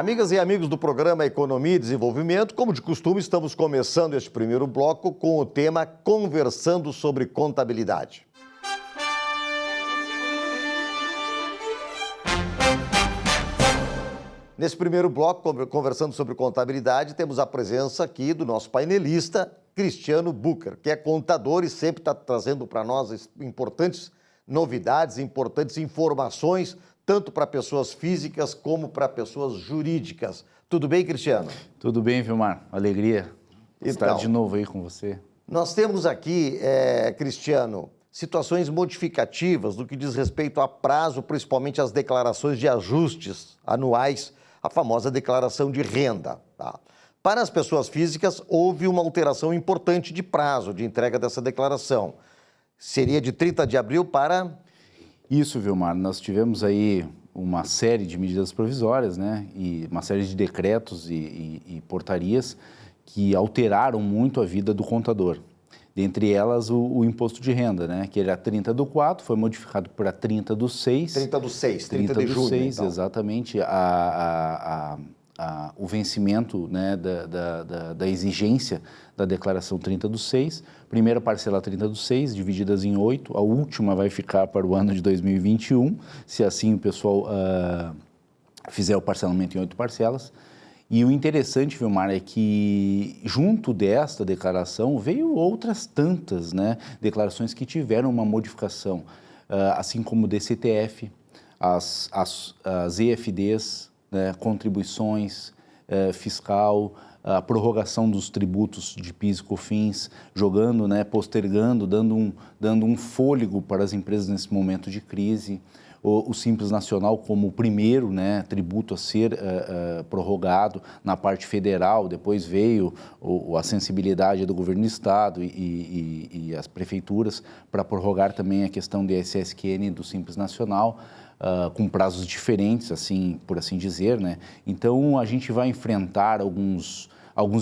Amigas e amigos do programa Economia e Desenvolvimento, como de costume, estamos começando este primeiro bloco com o tema Conversando sobre Contabilidade. Nesse primeiro bloco, conversando sobre contabilidade, temos a presença aqui do nosso painelista, Cristiano Bucher, que é contador e sempre está trazendo para nós importantes novidades, importantes informações, tanto para pessoas físicas como para pessoas jurídicas. Tudo bem, Cristiano? Tudo bem, Vilmar. Alegria estar de novo aí com você. Nós temos aqui, Cristiano, situações modificativas do que diz respeito a prazo, principalmente as declarações de ajustes anuais, a famosa declaração de renda. Tá? Para as pessoas físicas, houve uma alteração importante de prazo de entrega dessa declaração. Seria de 30 de abril para... Isso, Vilmar. Nós tivemos aí uma série de medidas provisórias, né? E uma série de decretos e portarias que alteraram muito a vida do contador. Dentre elas, o imposto de renda, né? Que era 30/4, foi modificado para 30/6. 30/6, 30 de junho, 30/6, então. Exatamente. O vencimento, né, da exigência da declaração 30/6. Primeira parcela 30/6, divididas em 8. A última vai ficar para o ano de 2021, se assim o pessoal fizer o parcelamento em 8 parcelas. E o interessante, Vilmar, é que junto desta declaração veio outras tantas, né, declarações que tiveram uma modificação, assim como o DCTF, as EFDs, né, contribuições, fiscal, a prorrogação dos tributos de PIS e COFINS, jogando, né, postergando, dando um fôlego para as empresas nesse momento de crise. O Simples Nacional como o primeiro, né, tributo a ser prorrogado na parte federal, depois veio a sensibilidade do governo do estado e as prefeituras para prorrogar também a questão do ISS/QN do Simples Nacional, com prazos diferentes, assim, por assim dizer, né? Então, a gente vai enfrentar alguns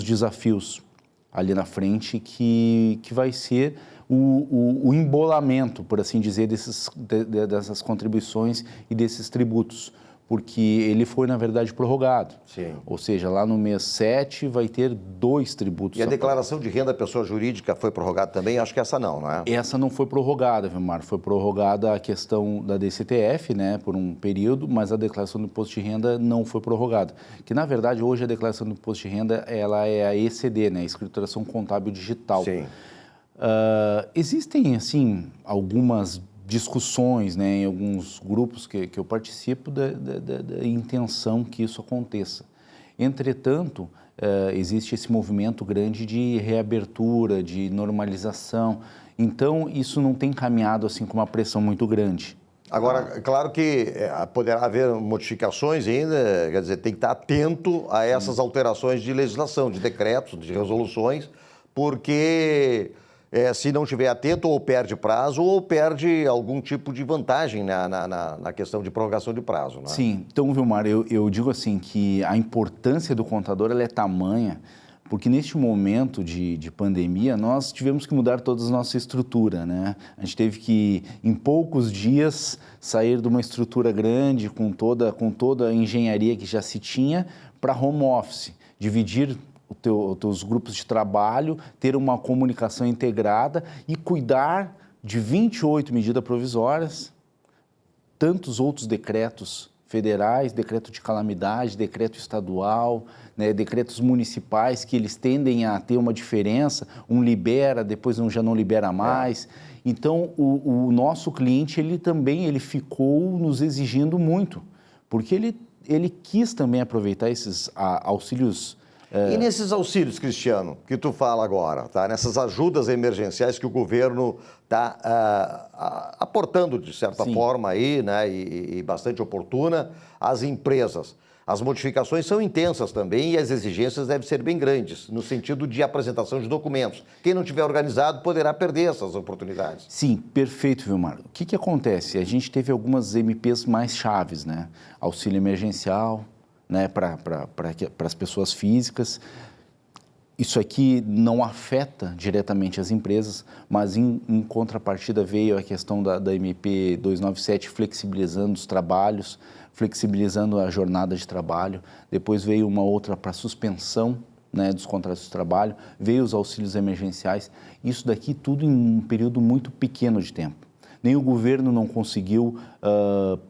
desafios ali na frente que vai ser o embolamento, por assim dizer, dessas contribuições e desses tributos, porque ele foi, na verdade, prorrogado. Sim. Ou seja, lá no mês 7 vai ter 2 tributos. E a declaração de renda da pessoa jurídica foi prorrogada também? Acho que essa não é? Essa não foi prorrogada, Vilmar. Foi prorrogada a questão da DCTF, né, por um período, mas a declaração do imposto de renda não foi prorrogada. Que, na verdade, hoje a declaração do imposto de renda ela é a ECD, né, Escrituração Contábil Digital. Sim. Existem, assim, algumas discussões, né, em alguns grupos que eu participo da intenção que isso aconteça. Entretanto, existe esse movimento grande de reabertura, de normalização. Então, isso não tem caminhado assim com uma pressão muito grande. Agora, claro que poderá haver modificações ainda, quer dizer, tem que estar atento a essas alterações de legislação, de decretos, de resoluções, porque se não estiver atento, ou perde prazo, ou perde algum tipo de vantagem na questão de prorrogação de prazo. Né? Sim, então, Vilmar, eu digo assim que a importância do contador ela é tamanha, porque neste momento de pandemia, nós tivemos que mudar toda a nossa estrutura, né? A gente teve que, em poucos dias, sair de uma estrutura grande, com toda a engenharia que já se tinha, para home office, dividir os teus grupos de trabalho, ter uma comunicação integrada e cuidar de 28 medidas provisórias, tantos outros decretos federais, decreto de calamidade, decreto estadual, né, decretos municipais que eles tendem a ter uma diferença, um libera, depois um já não libera mais. Então, o nosso cliente, ele ficou nos exigindo muito, porque ele quis também aproveitar esses auxílios. E nesses auxílios, Cristiano, que tu fala agora, tá? Nessas ajudas emergenciais que o governo está aportando, de certa forma, aí, né? E bastante oportuna, às empresas. As modificações são intensas também e as exigências devem ser bem grandes, no sentido de apresentação de documentos. Quem não tiver organizado poderá perder essas oportunidades. Sim, perfeito, Vilmar. O que acontece? A gente teve algumas MPs mais chaves, né? Auxílio emergencial, né, para as pessoas físicas. Isso aqui não afeta diretamente as empresas, mas em contrapartida veio a questão da MP 297 flexibilizando os trabalhos, flexibilizando a jornada de trabalho. Depois veio uma outra para suspensão, né, dos contratos de trabalho, veio os auxílios emergenciais. Isso daqui tudo em um período muito pequeno de tempo. Nem o governo não conseguiu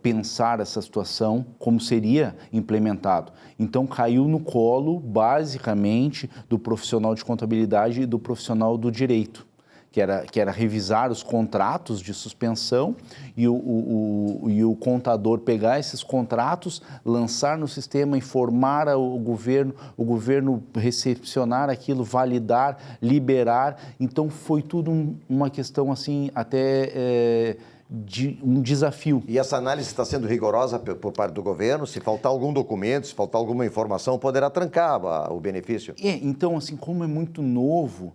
pensar essa situação como seria implementado. Então, caiu no colo, basicamente, do profissional de contabilidade e do profissional do direito, que era revisar os contratos de suspensão e o contador pegar esses contratos, lançar no sistema, informar o governo recepcionar aquilo, validar, liberar. Então, foi tudo uma questão, assim, até de um desafio. E essa análise está sendo rigorosa por parte do governo? Se faltar algum documento, se faltar alguma informação, poderá trancar o benefício? Então, assim, como é muito novo,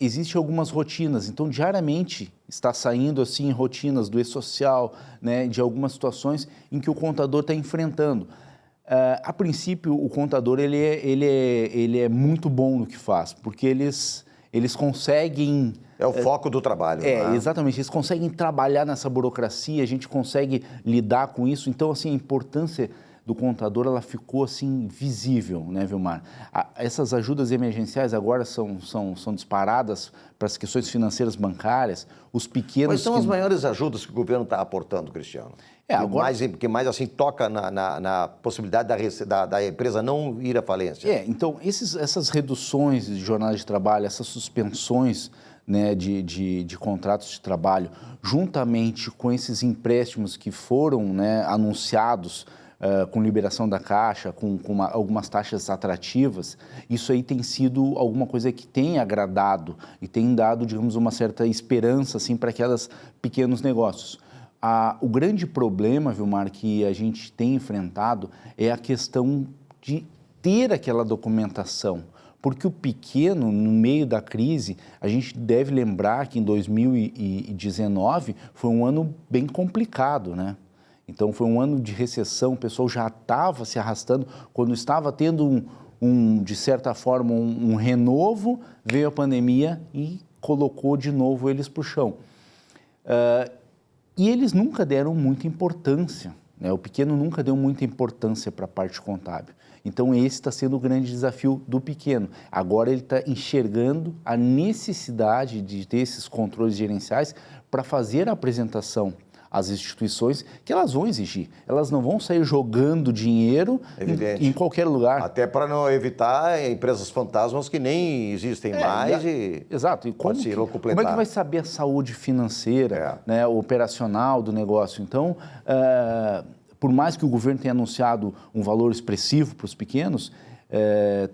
existem algumas rotinas, então diariamente está saindo assim rotinas do e-social, né, de algumas situações em que o contador está enfrentando. A princípio, o contador ele é muito bom no que faz, porque eles conseguem... É o foco do trabalho. Né? Exatamente, eles conseguem trabalhar nessa burocracia, a gente consegue lidar com isso, então assim, a importância do contador, ela ficou assim visível, né, Vilmar? Essas ajudas emergenciais agora são disparadas para as questões financeiras bancárias, os pequenos... Quais são as maiores ajudas que o governo está aportando, Cristiano? Que mais assim toca na possibilidade da empresa não ir à falência? Então essas reduções de jornada de trabalho, essas suspensões, né, de contratos de trabalho, juntamente com esses empréstimos que foram, né, anunciados, com liberação da Caixa, com algumas taxas atrativas, isso aí tem sido alguma coisa que tem agradado e tem dado, digamos, uma certa esperança assim, para aqueles pequenos negócios. O grande problema, Vilmar, que a gente tem enfrentado é a questão de ter aquela documentação, porque o pequeno, no meio da crise, a gente deve lembrar que em 2019 foi um ano bem complicado, né? Então, foi um ano de recessão, o pessoal já estava se arrastando, quando estava tendo de certa forma, um renovo, veio a pandemia e colocou de novo eles para o chão. E eles nunca deram muita importância, né? O pequeno nunca deu muita importância para a parte contábil. Então, esse está sendo o grande desafio do pequeno. Agora, ele está enxergando a necessidade de ter esses controles gerenciais para fazer a apresentação às instituições que elas vão exigir. Elas não vão sair jogando dinheiro em qualquer lugar. Até para não evitar empresas fantasmas que nem existem mais exato. E como é que vai saber a saúde financeira, né, operacional do negócio? Então, por mais que o governo tenha anunciado um valor expressivo para os pequenos,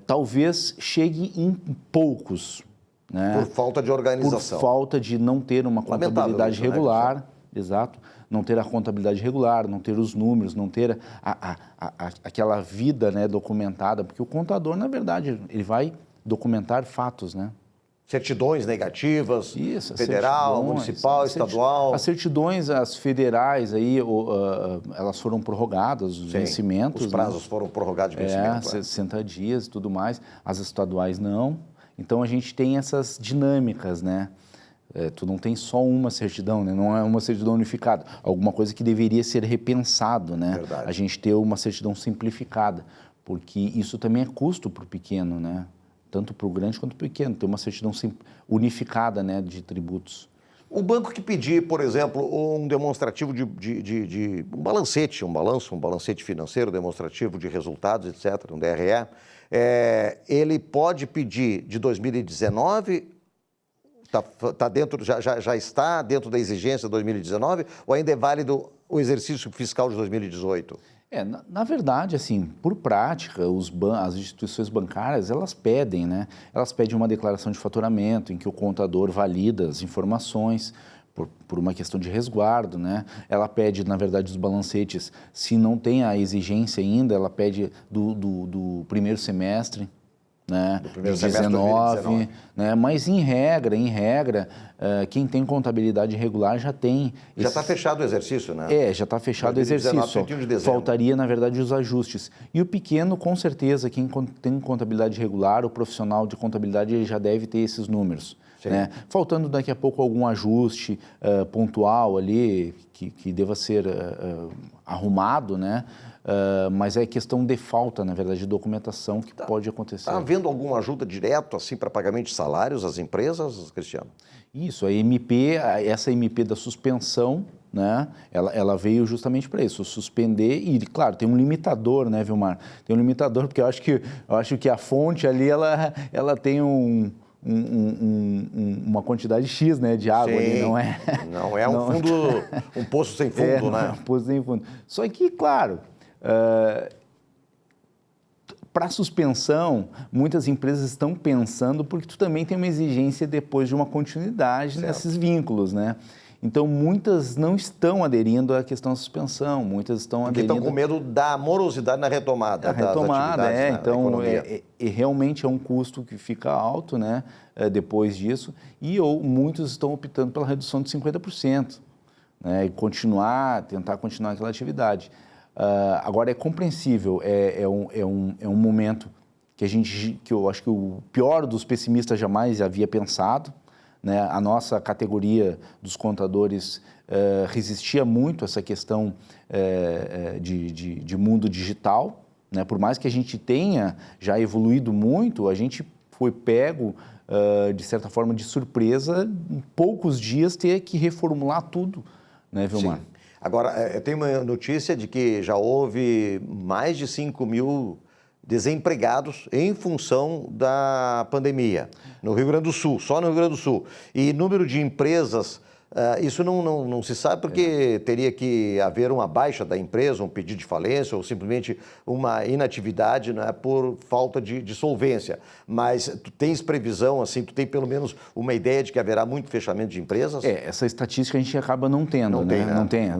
talvez chegue em poucos. Né? Por falta de organização. Por falta de não ter uma contabilidade regular. Né? Exato, não ter a contabilidade regular, não ter os números, não ter aquela vida, né, documentada, porque o contador, na verdade, ele vai documentar fatos, né? Certidões negativas, federal, municipal, estadual. As certidões, as federais, aí, elas foram prorrogadas, os vencimentos. Os prazos foram prorrogados de vencimento. 60 dias e tudo mais, as estaduais não. Então, a gente tem essas dinâmicas, né? Tu não tem só uma certidão, né? Não é uma certidão unificada. Alguma coisa que deveria ser repensado, né? Verdade. A gente ter uma certidão simplificada, porque isso também é custo para o pequeno, né? Tanto para o grande quanto para o pequeno, ter uma certidão unificada, né, de tributos. O banco que pedir, por exemplo, um demonstrativo um balancete, um balancete financeiro demonstrativo de resultados, etc., um DRE, ele pode pedir de 2019... já está dentro da exigência de 2019 ou ainda é válido o exercício fiscal de 2018? Na verdade, assim, por prática, as instituições bancárias, elas pedem, né? Elas pedem uma declaração de faturamento em que o contador valida as informações por uma questão de resguardo, né? Ela pede, na verdade, os balancetes, se não tem a exigência ainda, ela pede do primeiro semestre, né, do primeiro de semestre de 2019. Né, mas em regra, quem tem contabilidade regular já tem... Já está fechado o exercício, né? Já está fechado o 2019, exercício. 31 de dezembro. Faltaria, na verdade, os ajustes. E o pequeno, com certeza, quem tem contabilidade regular, o profissional de contabilidade, ele já deve ter esses números. Né? Faltando daqui a pouco algum ajuste pontual ali, que deva ser arrumado, né? Mas é questão de falta, na verdade, de documentação que pode acontecer. Está havendo alguma ajuda direto assim, para pagamento de salários às empresas, Cristiano? Isso, essa MP da suspensão, né, ela veio justamente para isso, suspender e, claro, tem um limitador, né, Vilmar? Tem um limitador, porque eu acho que a fonte ali, ela tem uma quantidade X, né, de água. Sim, ali, não é... Não é um fundo, um poço sem fundo, né? Um poço sem fundo. Só que, claro... para suspensão, muitas empresas estão pensando porque tu também tem uma exigência depois de uma continuidade nesses vínculos, né? Então, muitas não estão aderindo à questão da suspensão, muitas estão aderindo... Porque estão com medo da morosidade na retomada das atividades, né, então, da economia. Realmente é um custo que fica alto, né, depois disso, muitos estão optando pela redução de 50%, né, e tentar continuar aquela atividade. Agora, é compreensível, é um momento que eu acho que o pior dos pessimistas jamais havia pensado, né? A nossa categoria dos contadores resistia muito a essa questão de mundo digital, né? Por mais que a gente tenha já evoluído muito, a gente foi pego, de certa forma, de surpresa, em poucos dias ter que reformular tudo, né, Vilmar? Sim. Agora, eu tenho uma notícia de que já houve mais de 5 mil desempregados em função da pandemia no Rio Grande do Sul, só no Rio Grande do Sul. E número de empresas, isso não se sabe porque teria que haver uma baixa da empresa, um pedido de falência ou simplesmente uma inatividade, né, por falta de solvência. Mas tu tens previsão, assim, tu tem pelo menos uma ideia de que haverá muito fechamento de empresas? Essa estatística a gente acaba não tendo, não né? Tem, né? Não tem.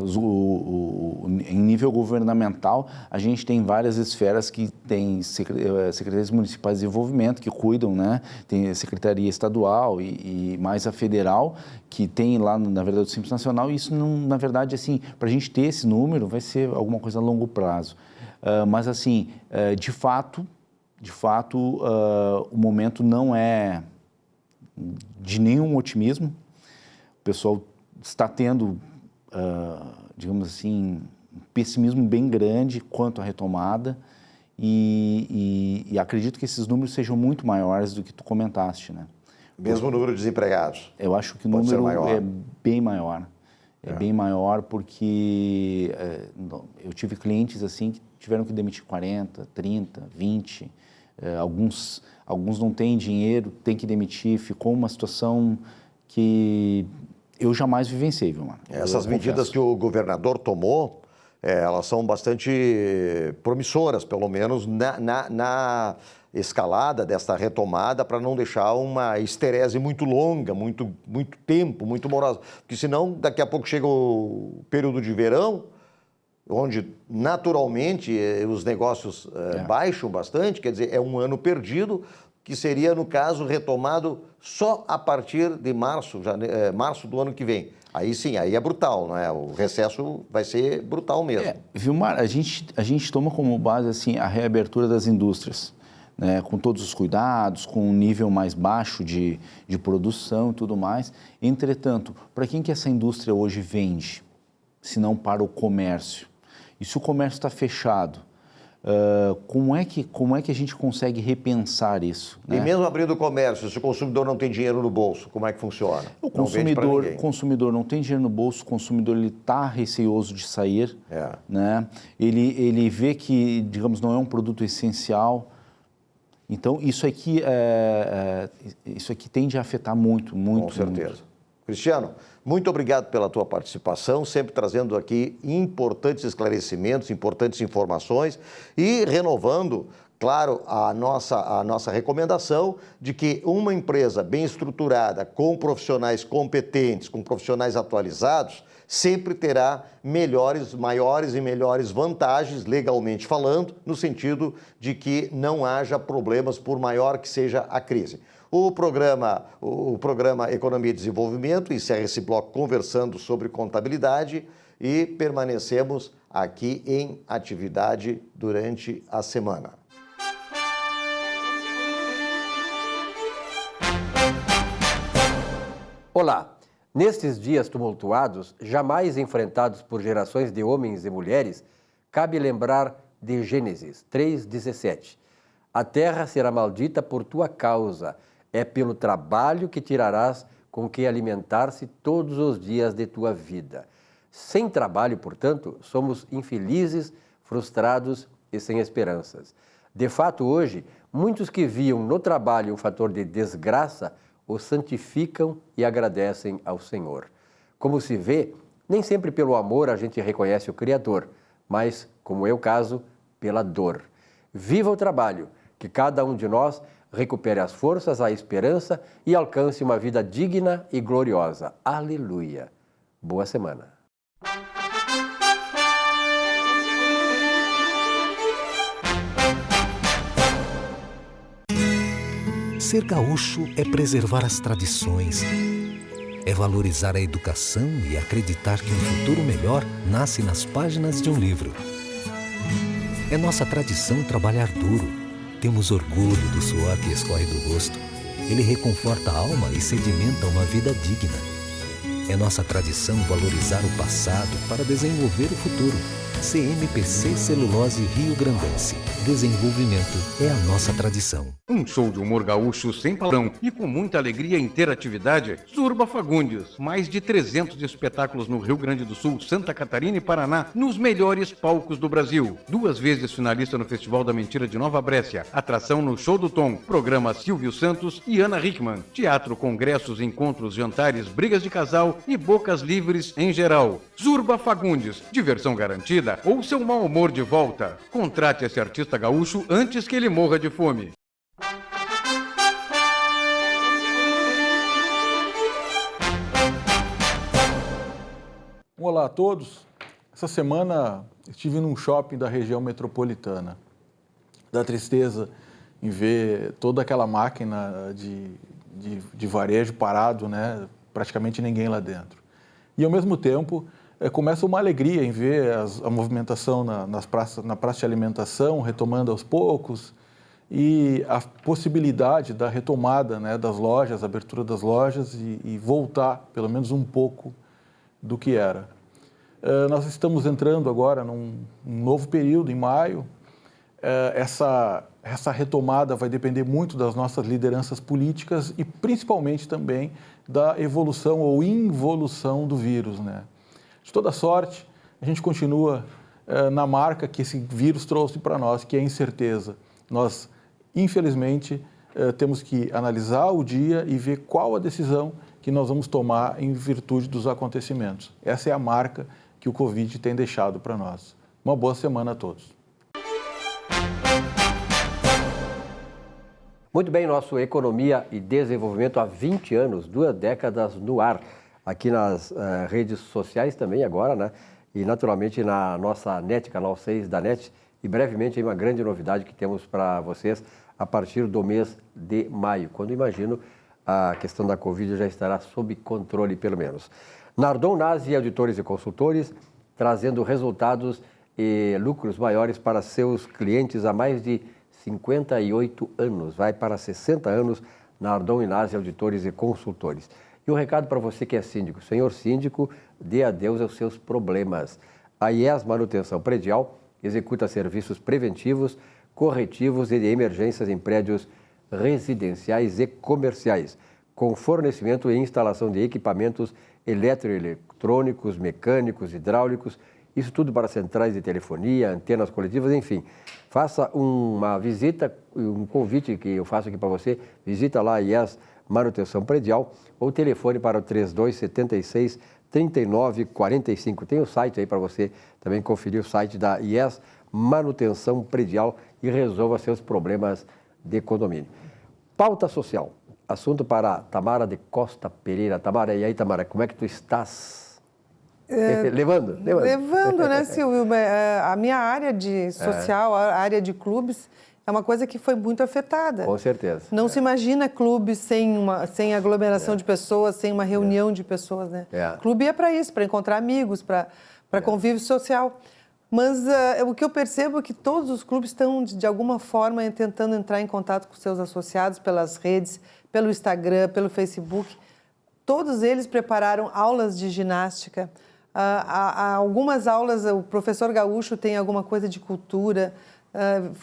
Em nível governamental, a gente tem várias esferas que tem secretarias municipais de desenvolvimento que cuidam, né? Tem a Secretaria Estadual e mais a federal, que tem lá, na verdade, o Simples Nacional, e isso, não, na verdade, assim, para a gente ter esse número, vai ser alguma coisa a longo prazo. Mas, assim, de fato, o momento não é de nenhum otimismo. O pessoal está tendo, digamos assim, um pessimismo bem grande quanto à retomada e acredito que esses números sejam muito maiores do que tu comentaste, né? Mesmo o número de desempregados? Eu acho que o número é bem maior. É bem maior porque eu tive clientes assim que tiveram que demitir 40, 30, 20. Alguns não têm dinheiro, têm que demitir. Ficou uma situação que eu jamais vivenciei, viu, mano? Essas medidas que o governador tomou, elas são bastante promissoras, pelo menos na escalada desta retomada, para não deixar uma esterese muito longa, muito tempo, muito morosa. Porque senão, daqui a pouco chega o período de verão, onde naturalmente os negócios baixam bastante, quer dizer, é um ano perdido, que seria, no caso, retomado só a partir de março do ano que vem. Aí sim, aí é brutal, não é? O recesso vai ser brutal mesmo. Vilmar, a gente toma como base assim, a reabertura das indústrias, né? Com todos os cuidados, com um nível mais baixo de produção e tudo mais. Entretanto, para quem que essa indústria hoje vende, se não para o comércio? E se o comércio está fechado, como é que a gente consegue repensar isso? E mesmo abrindo o comércio, se o consumidor não tem dinheiro no bolso, como é que funciona? O consumidor não tem dinheiro no bolso, o consumidor está receoso de sair, né? Ele vê que, digamos, não é um produto essencial. Então, isso aqui tende a afetar muito. Com certeza. Muito. Cristiano, muito obrigado pela tua participação, sempre trazendo aqui importantes esclarecimentos, importantes informações e renovando, claro, a nossa recomendação de que uma empresa bem estruturada, com profissionais competentes, com profissionais atualizados, sempre terá maiores e melhores vantagens, legalmente falando, no sentido de que não haja problemas por maior que seja a crise. O programa Economia e Desenvolvimento encerra esse bloco conversando sobre contabilidade e permanecemos aqui em atividade durante a semana. Olá! Nestes dias tumultuados, jamais enfrentados por gerações de homens e mulheres, cabe lembrar de Gênesis 3,17. A terra será maldita por tua causa, é pelo trabalho que tirarás com que alimentar-se todos os dias de tua vida. Sem trabalho, portanto, somos infelizes, frustrados e sem esperanças. De fato, hoje, muitos que viam no trabalho um fator de desgraça, o santificam e agradecem ao Senhor. Como se vê, nem sempre pelo amor a gente reconhece o Criador, mas, como é o caso, pela dor. Viva o trabalho, que cada um de nós recupere as forças, a esperança e alcance uma vida digna e gloriosa. Aleluia! Boa semana! Ser gaúcho é preservar as tradições, é valorizar a educação e acreditar que um futuro melhor nasce nas páginas de um livro. É nossa tradição trabalhar duro. Temos orgulho do suor que escorre do rosto. Ele reconforta a alma e sedimenta uma vida digna. É nossa tradição valorizar o passado para desenvolver o futuro. CMPC Celulose Rio Grandense. Desenvolvimento é a nossa tradição. Um show de humor gaúcho sem palavrão e com muita alegria e interatividade. Zurba Fagundes. Mais de 300 espetáculos no Rio Grande do Sul, Santa Catarina e Paraná, nos melhores palcos do Brasil. 2 vezes finalista no Festival da Mentira de Nova Brécia. Atração no Show do Tom. Programa Silvio Santos e Ana Hickman. Teatro, congressos, encontros, jantares, brigas de casal e bocas livres em geral. Zurba Fagundes. Diversão garantida ou seu mau humor de volta. Contrate esse artista gaúcho antes que ele morra de fome. Olá a todos. Essa semana estive num shopping da região metropolitana. Dá tristeza em ver toda aquela máquina de varejo parado, né? Praticamente ninguém lá dentro. E ao mesmo tempo começa uma alegria em ver a movimentação na praça de alimentação retomando aos poucos e a possibilidade da retomada, né, das lojas, abertura das lojas e voltar pelo menos um pouco do que era. Nós estamos entrando agora num novo período, em maio. Essa retomada vai depender muito das nossas lideranças políticas e principalmente também da evolução ou involução do vírus, né? De toda sorte, a gente continua na marca que esse vírus trouxe para nós, que é a incerteza. Nós, infelizmente, temos que analisar o dia e ver qual a decisão que nós vamos tomar em virtude dos acontecimentos. Essa é a marca que o Covid tem deixado para nós. Uma boa semana a todos. Muito bem, nosso Economia e Desenvolvimento há 20 anos, 2 décadas no ar, aqui nas redes sociais também agora, né? E naturalmente na nossa NET, canal 6 da NET, e brevemente uma grande novidade que temos para vocês a partir do mês de maio, quando imagino a questão da Covid já estará sob controle, pelo menos. Nardon Nasi, auditores e consultores, trazendo resultados e lucros maiores para seus clientes há mais de 58 anos. Vai para 60 anos, Nardon Nasi, auditores e consultores. E um recado para você que é síndico. Senhor síndico, dê adeus aos seus problemas. A IES Manutenção Predial executa serviços preventivos, corretivos e de emergências em prédios residenciais e comerciais, com fornecimento e instalação de equipamentos eletroeletrônicos, mecânicos, hidráulicos, isso tudo para centrais de telefonia, antenas coletivas, enfim. Faça uma visita, um convite que eu faço aqui para você, visita lá a IES Manutenção Predial ou telefone para o 3276-3945. Tem o site aí para você também conferir o site da IES Manutenção Predial e resolva seus problemas de condomínio. Pauta social. Assunto para Tamara de Costa Pereira. Tamara, e aí, Tamara, como é que tu estás? Levando. Levando, né, Silvio? A minha área de social, a área de clubes, é uma coisa que foi muito afetada. Com certeza. Não se imagina clube sem aglomeração de pessoas, sem uma reunião de pessoas, né? Clube é para isso, para encontrar amigos, para convívio social. Mas o que eu percebo é que todos os clubes estão, de alguma forma, tentando entrar em contato com seus associados pelas redes, pelo Instagram, pelo Facebook. Todos eles prepararam aulas de ginástica. Algumas aulas, o professor Gaúcho tem alguma coisa de cultura,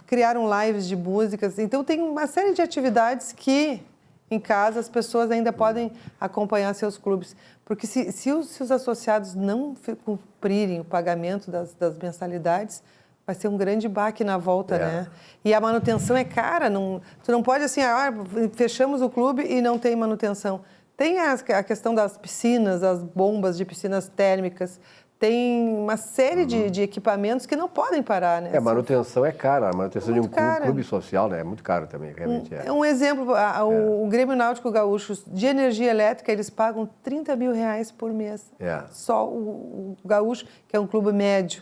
criaram lives de músicas. Então, tem uma série de atividades que, em casa, as pessoas ainda podem acompanhar seus clubes. Porque se os associados não cumprirem o pagamento das mensalidades, vai ser um grande baque na volta, né? E a manutenção é cara. Tu não pode assim, fechamos o clube e não tem manutenção. Tem a questão das piscinas, as bombas de piscinas térmicas, tem uma série de equipamentos que não podem parar, né? A manutenção é cara, a manutenção de um clube social, né? É muito caro também, realmente é. Um exemplo, o Grêmio Náutico Gaúcho, de energia elétrica, eles pagam R$30 mil por mês. Só o Gaúcho, que é um clube médio.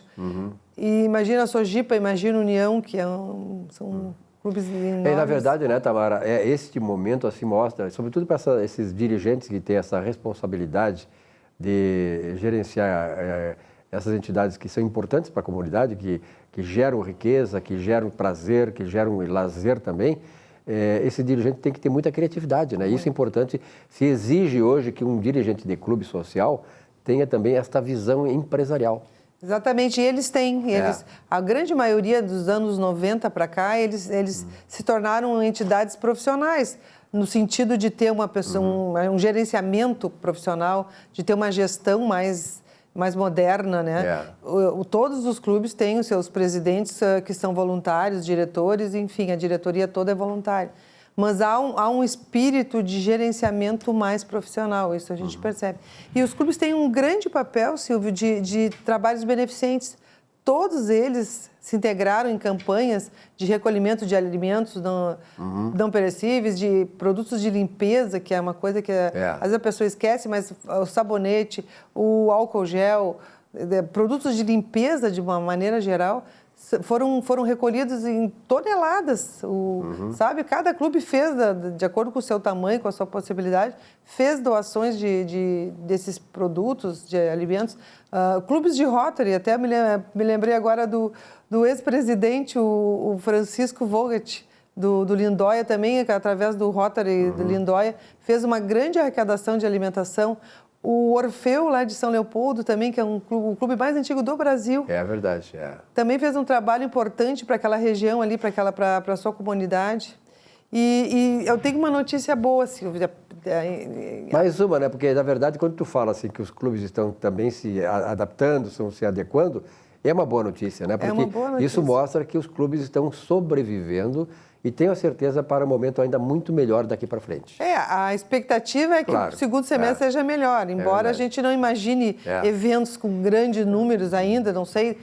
E imagina a Sojipa, imagina a União, que são clubes enormes. Na verdade, né, Tamara, este momento assim mostra, sobretudo para esses dirigentes que têm essa responsabilidade de gerenciar essas entidades que são importantes para a comunidade, que geram riqueza, que geram prazer, que geram lazer também, esse dirigente tem que ter muita criatividade, né? Isso é importante. Se exige hoje que um dirigente de clube social tenha também esta visão empresarial. Exatamente, e eles têm. A grande maioria dos anos 90 para cá, eles se tornaram entidades profissionais, no sentido de ter uma pessoa, um gerenciamento profissional, de ter uma gestão mais moderna, né? Todos os clubes têm os seus presidentes que são voluntários, diretores, enfim, a diretoria toda é voluntária. Mas há um espírito de gerenciamento mais profissional, isso a gente percebe. E os clubes têm um grande papel, Silvio, de trabalhos beneficentes. Todos eles se integraram em campanhas de recolhimento de alimentos não perecíveis, de produtos de limpeza, que é uma coisa que às vezes a pessoa esquece, mas o sabonete, o álcool gel, produtos de limpeza de uma maneira geral, foram recolhidos em toneladas, sabe? Cada clube fez, de acordo com o seu tamanho, com a sua possibilidade, fez doações desses produtos, de alimentos. Clubes de Rotary, até me lembrei agora do ex-presidente, o Francisco Vogt, do Lindóia também, que através do Rotary do Lindóia, fez uma grande arrecadação de alimentação. O Orfeu, lá de São Leopoldo, também, que é o clube mais antigo do Brasil. É verdade, Também fez um trabalho importante para aquela região ali, para a sua comunidade. E eu tenho uma notícia boa, Silvia. Mais uma, né? Porque, na verdade, quando tu fala assim, que os clubes estão também se adaptando, estão se adequando, é uma boa notícia, né? Porque uma boa notícia. Isso mostra que os clubes estão sobrevivendo e tenho a certeza para um momento ainda muito melhor daqui para frente. A expectativa é que o segundo semestre seja melhor, embora a gente não imagine eventos com grandes números ainda, não sei.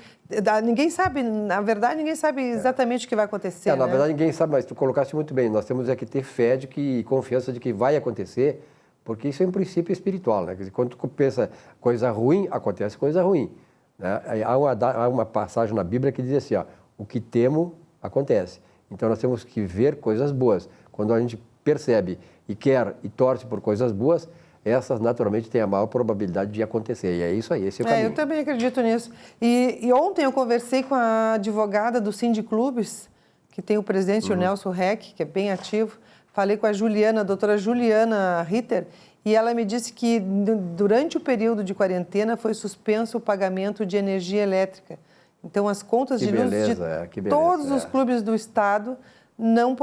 Ninguém sabe, na verdade, ninguém sabe exatamente o que vai acontecer. Na verdade, ninguém sabe, mas tu colocaste muito bem. Nós temos que ter fé e confiança de que vai acontecer, porque isso é um princípio espiritual, né? Quando tu pensa coisa ruim, acontece coisa ruim. Né? Há uma passagem na Bíblia que diz assim, o que temo, acontece. Então, nós temos que ver coisas boas. Quando a gente percebe e quer e torce por coisas boas, essas naturalmente têm a maior probabilidade de acontecer. E é isso aí, esse é o caminho. Eu também acredito nisso. E ontem eu conversei com a advogada do Sindiclubes, que tem o presidente, o Nelson Reck, que é bem ativo. Falei com a doutora Juliana Ritter, e ela me disse que durante o período de quarentena foi suspenso o pagamento de energia elétrica. Então, as contas de luz de todos os clubes do Estado não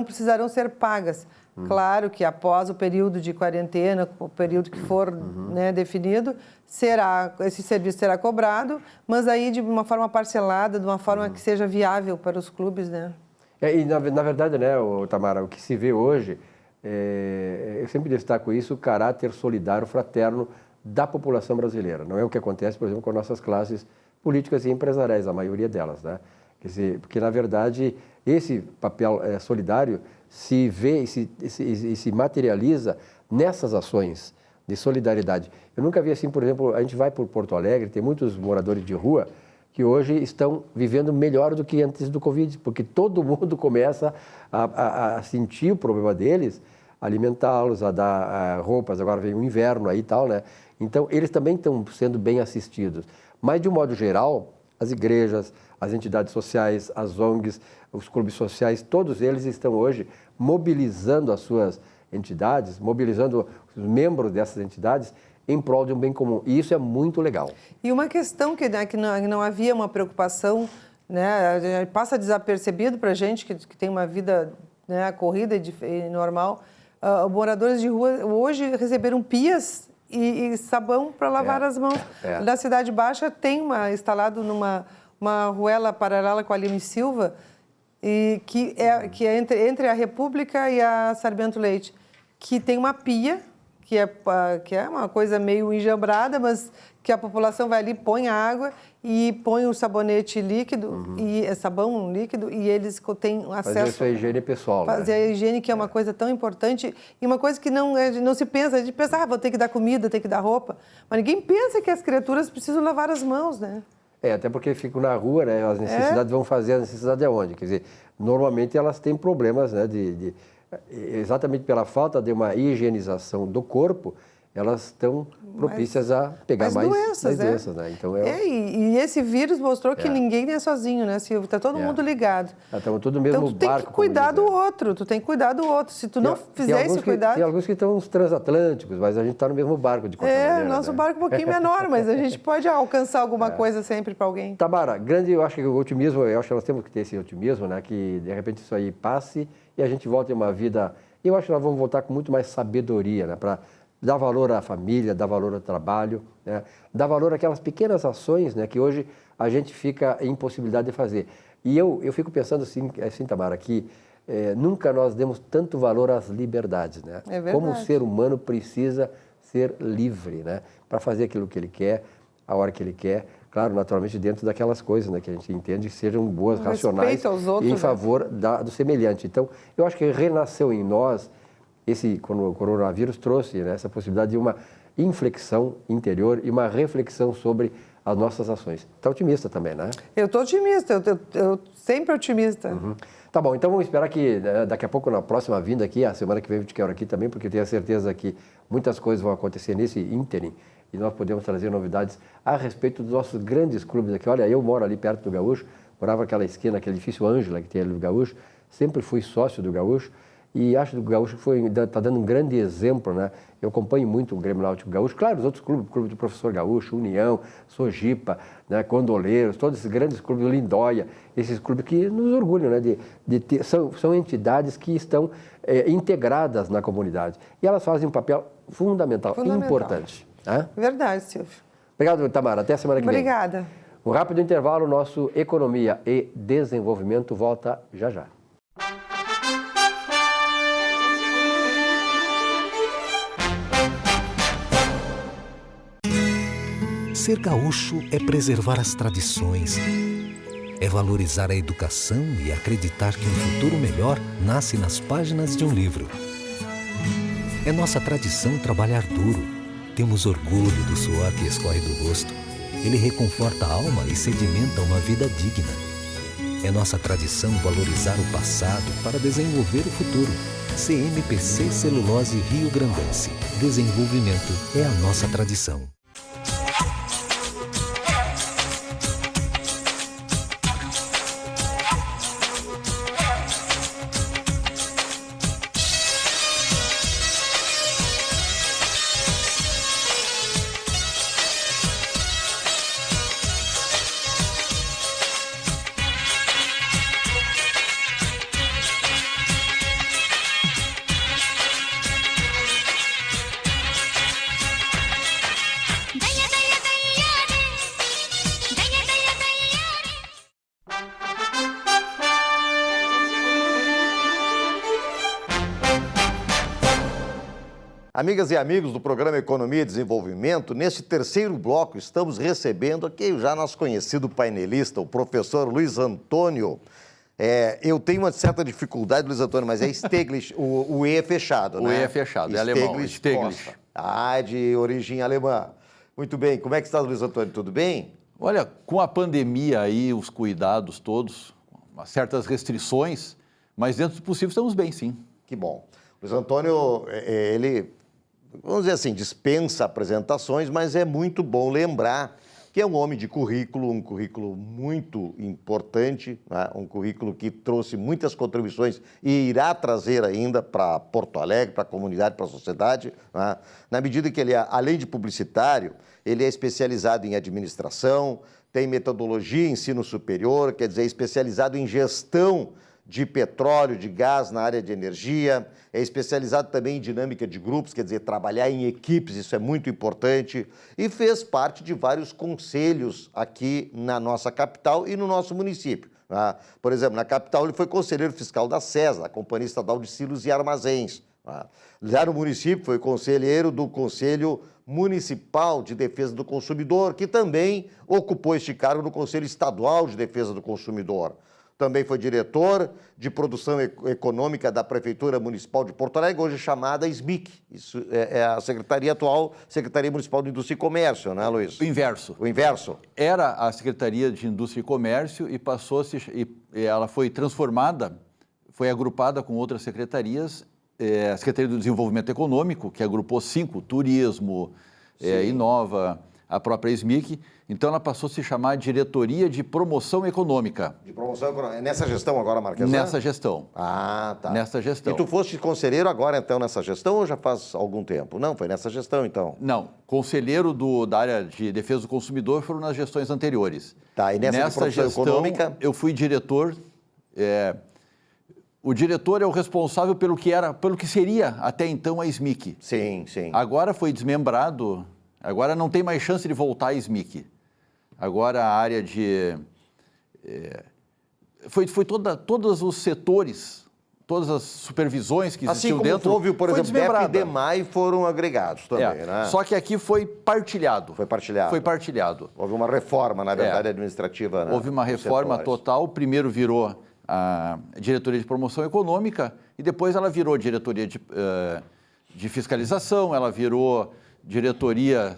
precisarão ser pagas. Claro que após o período de quarentena, o período que for definido, esse serviço será cobrado, mas aí de uma forma parcelada, de uma forma que seja viável para os clubes, né? E na verdade, né, Tamara, o que se vê hoje, eu sempre destaco isso, o caráter solidário, fraterno da população brasileira. Não é o que acontece, por exemplo, com nossas classes políticas e empresariais, a maioria delas, né? Quer dizer, porque, na verdade, esse papel solidário se vê e se materializa nessas ações de solidariedade. Eu nunca vi assim, por exemplo, a gente vai por Porto Alegre, tem muitos moradores de rua que hoje estão vivendo melhor do que antes do Covid, porque todo mundo começa a sentir o problema deles, alimentá-los, a dar roupas, agora vem o inverno aí e tal, né? Então, eles também estão sendo bem assistidos. Mas, de um modo geral, as igrejas, as entidades sociais, as ONGs, os clubes sociais, todos eles estão hoje mobilizando as suas entidades, mobilizando os membros dessas entidades em prol de um bem comum. E isso é muito legal. E uma questão que não havia uma preocupação, né, passa desapercebido para a gente que tem uma vida, né, corrida e normal. Moradores de rua hoje receberam pias e sabão para lavar as mãos. Na Cidade Baixa tem instalado numa ruela paralela com a Lima e Silva, e que é entre a República e a Sarmento Leite, que tem uma pia, que é uma coisa meio enjambrada, mas que a população vai ali, põe a água e põe o sabonete líquido, e sabão líquido, e eles têm acesso... Fazer isso é higiene pessoal, Fazer a higiene, que é uma coisa tão importante, e uma coisa que não se pensa, a gente pensa, vou ter que dar comida, ter que dar roupa, mas ninguém pensa que as criaturas precisam lavar as mãos, né? Até porque ficam na rua, né? As necessidades vão fazer a necessidade aonde? Quer dizer, normalmente elas têm problemas, né? Exatamente pela falta de uma higienização do corpo, elas estão propícias a pegar mais doenças, né? Então, e esse vírus mostrou que ninguém é sozinho, né, Silvio? Está todo mundo ligado. Estamos todos no mesmo barco. Então, tu tem que cuidar do outro, tu tem que cuidar do outro. Se tu não fizer esse cuidado... Tem alguns que estão uns transatlânticos, mas a gente está no mesmo barco de qualquer maneira. Nosso barco é um pouquinho menor, mas a gente pode alcançar alguma coisa sempre para alguém. Tamara, eu acho que o otimismo, eu acho que nós temos que ter esse otimismo, né? Que de repente isso aí passe e a gente volte a uma vida... Eu acho que nós vamos voltar com muito mais sabedoria, né? Para dar valor à família, dar valor ao trabalho, né? Dar valor àquelas pequenas ações, né? Que hoje a gente fica em impossibilidade de fazer. E eu fico pensando assim Tamara, que nunca nós demos tanto valor às liberdades, né? É verdade. Como o ser humano precisa ser livre, né? Para fazer aquilo que ele quer, a hora que ele quer. Claro, naturalmente dentro daquelas coisas, né, que a gente entende que sejam boas, racionais aos outros, e em favor do semelhante. Então, eu acho que renasceu em nós, quando o coronavírus trouxe, né, essa possibilidade de uma inflexão interior e uma reflexão sobre as nossas ações. Está otimista também, né? Eu estou otimista, eu sempre otimista. Tá bom, então vamos esperar que daqui a pouco, na próxima vinda aqui, a semana que vem eu te quero aqui também, porque eu tenho a certeza que muitas coisas vão acontecer nesse ínterim e nós podemos trazer novidades a respeito dos nossos grandes clubes aqui. Olha, eu moro ali perto do Gaúcho, morava naquela esquina, aquele edifício Ângela que tem ali no Gaúcho, sempre fui sócio do Gaúcho e acho que o Gaúcho está dando um grande exemplo, né? Eu acompanho muito o Grêmio Náutico Gaúcho, claro, os outros clubes, o Clube do Professor Gaúcho, União, Sojipa, né? Condoleiros, todos esses grandes clubes, Lindóia, esses clubes que nos orgulham, né? De ter, são entidades que estão integradas na comunidade e elas fazem um papel fundamental. Importante. Verdade, Silvio. Obrigado, Tamara. Até a semana que vem. Obrigada. Um rápido intervalo, nosso Economia e Desenvolvimento volta já já. Ser gaúcho é preservar as tradições, é valorizar a educação e acreditar que um futuro melhor nasce nas páginas de um livro. É nossa tradição trabalhar duro. Temos orgulho do suor que escorre do rosto. Ele reconforta a alma e sedimenta uma vida digna. É nossa tradição valorizar o passado para desenvolver o futuro. CMPC Celulose Rio Grandense. Desenvolvimento é a nossa tradição. Amigas e amigos do programa Economia e Desenvolvimento, neste terceiro bloco estamos recebendo aqui já nosso conhecido painelista, o professor Luiz Antônio. Eu tenho uma certa dificuldade, Luiz Antônio, mas é Steglitz, o E é fechado, né? O E é fechado, é alemão. Steglitz. Ah, de origem alemã. Muito bem. Como é que está, Luiz Antônio? Tudo bem? Olha, com a pandemia aí, os cuidados todos, certas restrições, mas dentro do possível estamos bem, sim. Que bom. Luiz Antônio, ele, vamos dizer assim, dispensa apresentações, mas é muito bom lembrar que é um homem de currículo, um currículo muito importante, né? Um currículo que trouxe muitas contribuições e irá trazer ainda para Porto Alegre, para a comunidade, para a sociedade, né? Na medida que ele, além de publicitário, ele é especializado em administração, tem metodologia em ensino superior, quer dizer, é especializado em gestão de petróleo, de gás na área de energia, é especializado também em dinâmica de grupos, quer dizer, trabalhar em equipes, isso é muito importante, e fez parte de vários conselhos aqui na nossa capital e no nosso município. Né? Por exemplo, na capital ele foi conselheiro fiscal da CESA, a Companhia Estadual de Silos e Armazéns. Né? Já no município foi conselheiro do Conselho Municipal de Defesa do Consumidor, que também ocupou este cargo no Conselho Estadual de Defesa do Consumidor. Também foi diretor de produção econômica da Prefeitura Municipal de Porto Alegre, hoje chamada SMIC. Isso é a Secretaria atual, Secretaria Municipal de Indústria e Comércio, né, Luiz? O inverso. O inverso. Era a Secretaria de Indústria e Comércio e ela foi transformada, foi agrupada com outras secretarias, a Secretaria do Desenvolvimento Econômico, que agrupou 5, Turismo, Inova, a própria SMIC, então ela passou a se chamar Diretoria de Promoção Econômica. De promoção econômica. É nessa gestão agora, Marquesã? Nessa gestão. Ah, tá. Nessa gestão. E tu foste conselheiro agora, então, nessa gestão ou já faz algum tempo? Não, foi nessa gestão, então. Não, conselheiro da área de defesa do consumidor foram nas gestões anteriores. Tá, e nessa de promoção gestão, econômica? Eu fui diretor. O diretor é o responsável pelo que seria até então a SMIC. Sim, sim. Agora foi desmembrado, agora não tem mais chance de voltar a SMIC. Agora a área de... Foi todos os setores, todas as supervisões que existiam assim como dentro... houve, por exemplo, desmembrada. DEP e DEMAI foram agregados também, né? Só que aqui foi partilhado. Foi partilhado. Foi partilhado. Houve uma reforma, na verdade, administrativa. Né? Houve uma reforma total. Primeiro virou a Diretoria de Promoção Econômica e depois ela virou Diretoria de Fiscalização, ela virou Diretoria...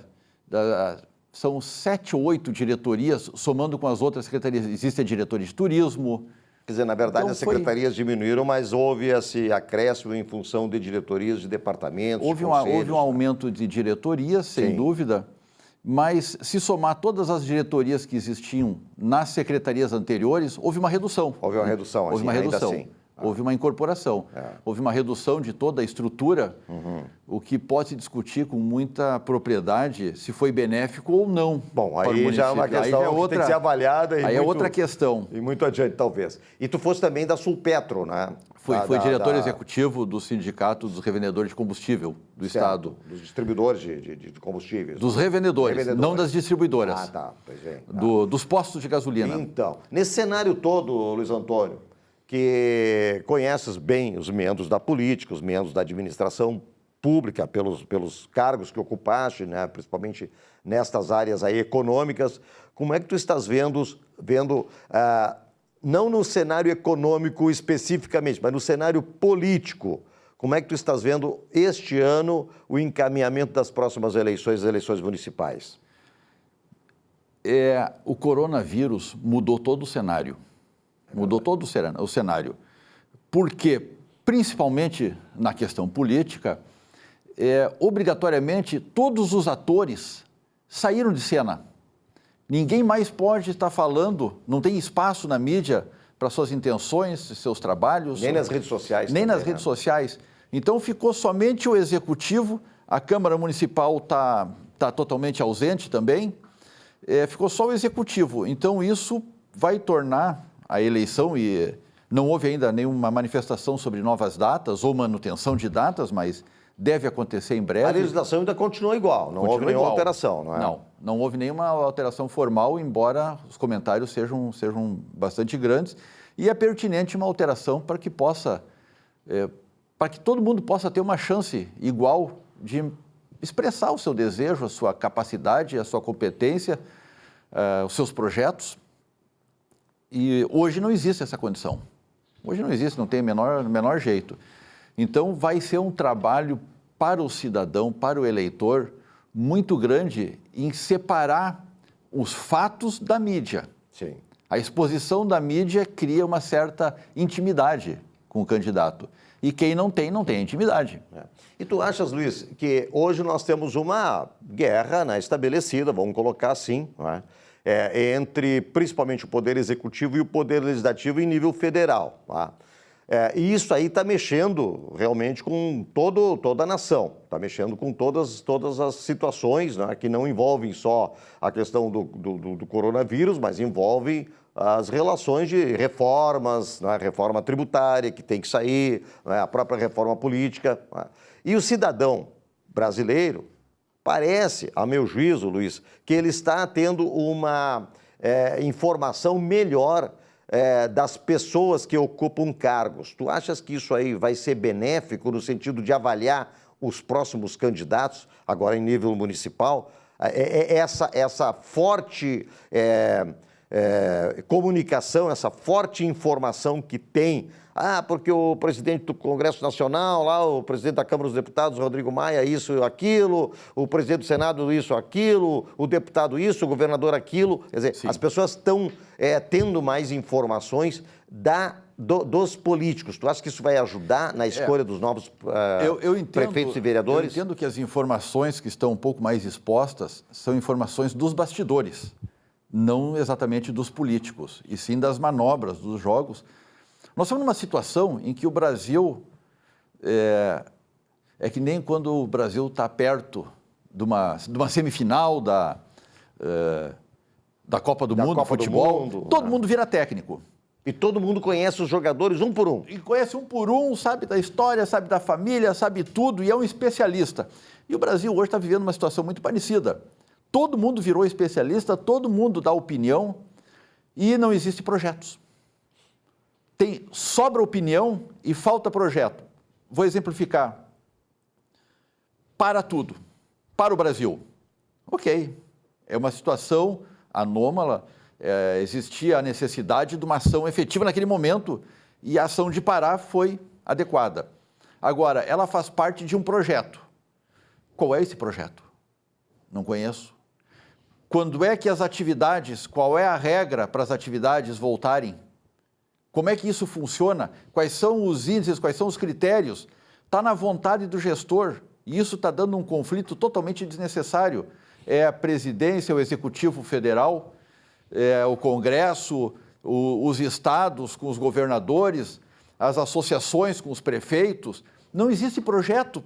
São 7 ou 8 diretorias, somando com as outras secretarias. Existe a Diretoria de Turismo. Quer dizer, na verdade, Então, as secretarias diminuíram, mas houve esse acréscimo em função de diretorias de departamentos, houve um aumento de diretorias, sem dúvida, mas se somar todas as diretorias que existiam nas secretarias anteriores, houve uma redução. Houve uma redução, Houve uma redução. Ainda assim. Houve uma incorporação, houve uma redução de toda a estrutura, o que pode se discutir com muita propriedade se foi benéfico ou não. Bom, aí já é uma questão que tem que ser avaliada. Aí é outra questão. E muito adiante, talvez. E tu fosse também da Sulpetro, né? Fui diretor executivo do Sindicato dos Revendedores de Combustível do Estado. Dos distribuidores de combustíveis. Dos revendedores, não das distribuidoras. Ah, tá. Pois é. Dos postos de gasolina. Então, nesse cenário todo, Luiz Antônio, que conheces bem os membros da política, os membros da administração pública, pelos cargos que ocupaste, né, principalmente nestas áreas aí econômicas, como é que tu estás vendo não no cenário econômico especificamente, mas no cenário político, como é que tu estás vendo este ano o encaminhamento das próximas eleições, as eleições municipais? O coronavírus mudou todo o cenário. Mudou todo o cenário. Porque, principalmente na questão política, obrigatoriamente todos os atores saíram de cena. Ninguém mais pode estar falando, não tem espaço na mídia para suas intenções, seus trabalhos. Nem nas redes sociais. Nem também, nas redes sociais. Então ficou somente o executivo, a Câmara Municipal está totalmente ausente também, ficou só o executivo. Então isso vai tornar a eleição, e não houve ainda nenhuma manifestação sobre novas datas ou manutenção de datas, mas deve acontecer em breve. A legislação ainda continua igual, não houve nenhuma alteração, não é? Não houve nenhuma alteração formal, embora os comentários sejam bastante grandes, e é pertinente uma alteração para que todo mundo possa ter uma chance igual de expressar o seu desejo, a sua capacidade, a sua competência, os seus projetos. E hoje não existe essa condição. Hoje não existe, não tem o menor jeito. Então vai ser um trabalho para o cidadão, para o eleitor, muito grande em separar os fatos da mídia. Sim. A exposição da mídia cria uma certa intimidade com o candidato. E quem não tem intimidade. E tu achas, Luiz, que hoje nós temos uma guerra, né, estabelecida, vamos colocar assim, né, entre principalmente o Poder Executivo e o Poder Legislativo em nível federal. Tá? E isso aí está mexendo realmente com toda a nação, está mexendo com todas as situações, né, que não envolvem só a questão do coronavírus, mas envolvem as relações de reformas, né, reforma tributária que tem que sair, né, a própria reforma política. Né. E o cidadão brasileiro, parece, a meu juízo, Luiz, que ele está tendo uma informação melhor das pessoas que ocupam cargos. Tu achas que isso aí vai ser benéfico no sentido de avaliar os próximos candidatos, agora em nível municipal? Essa forte comunicação, essa forte informação que tem, porque o presidente do Congresso Nacional, lá, o presidente da Câmara dos Deputados, Rodrigo Maia, isso, aquilo, o presidente do Senado, isso, aquilo, o deputado, isso, o governador, aquilo. Quer dizer, as pessoas estão tendo mais informações dos políticos. Tu acha que isso vai ajudar na escolha dos novos prefeitos e vereadores? Eu entendo que as informações que estão um pouco mais expostas são informações dos bastidores, não exatamente dos políticos, e sim das manobras, dos jogos. Nós estamos numa situação em que o Brasil é que nem quando o Brasil está perto de uma semifinal da Copa do Mundo, futebol, todo mundo vira técnico. E todo mundo conhece os jogadores um por um. E conhece um por um, sabe da história, sabe da família, sabe tudo, e é um especialista. E o Brasil hoje está vivendo uma situação muito parecida. Todo mundo virou especialista, todo mundo dá opinião e não existe projetos. Sobra opinião e falta projeto. Vou exemplificar. Para tudo. Para o Brasil. Ok. É uma situação anômala. Existia a necessidade de uma ação efetiva naquele momento e a ação de parar foi adequada. Agora, ela faz parte de um projeto. Qual é esse projeto? Não conheço. Quando é que as atividades, qual é a regra para as atividades voltarem? Como é que isso funciona? Quais são os índices, quais são os critérios? Está na vontade do gestor e isso está dando um conflito totalmente desnecessário. É a presidência, o executivo federal, o Congresso, os estados com os governadores, as associações com os prefeitos. Não existe projeto,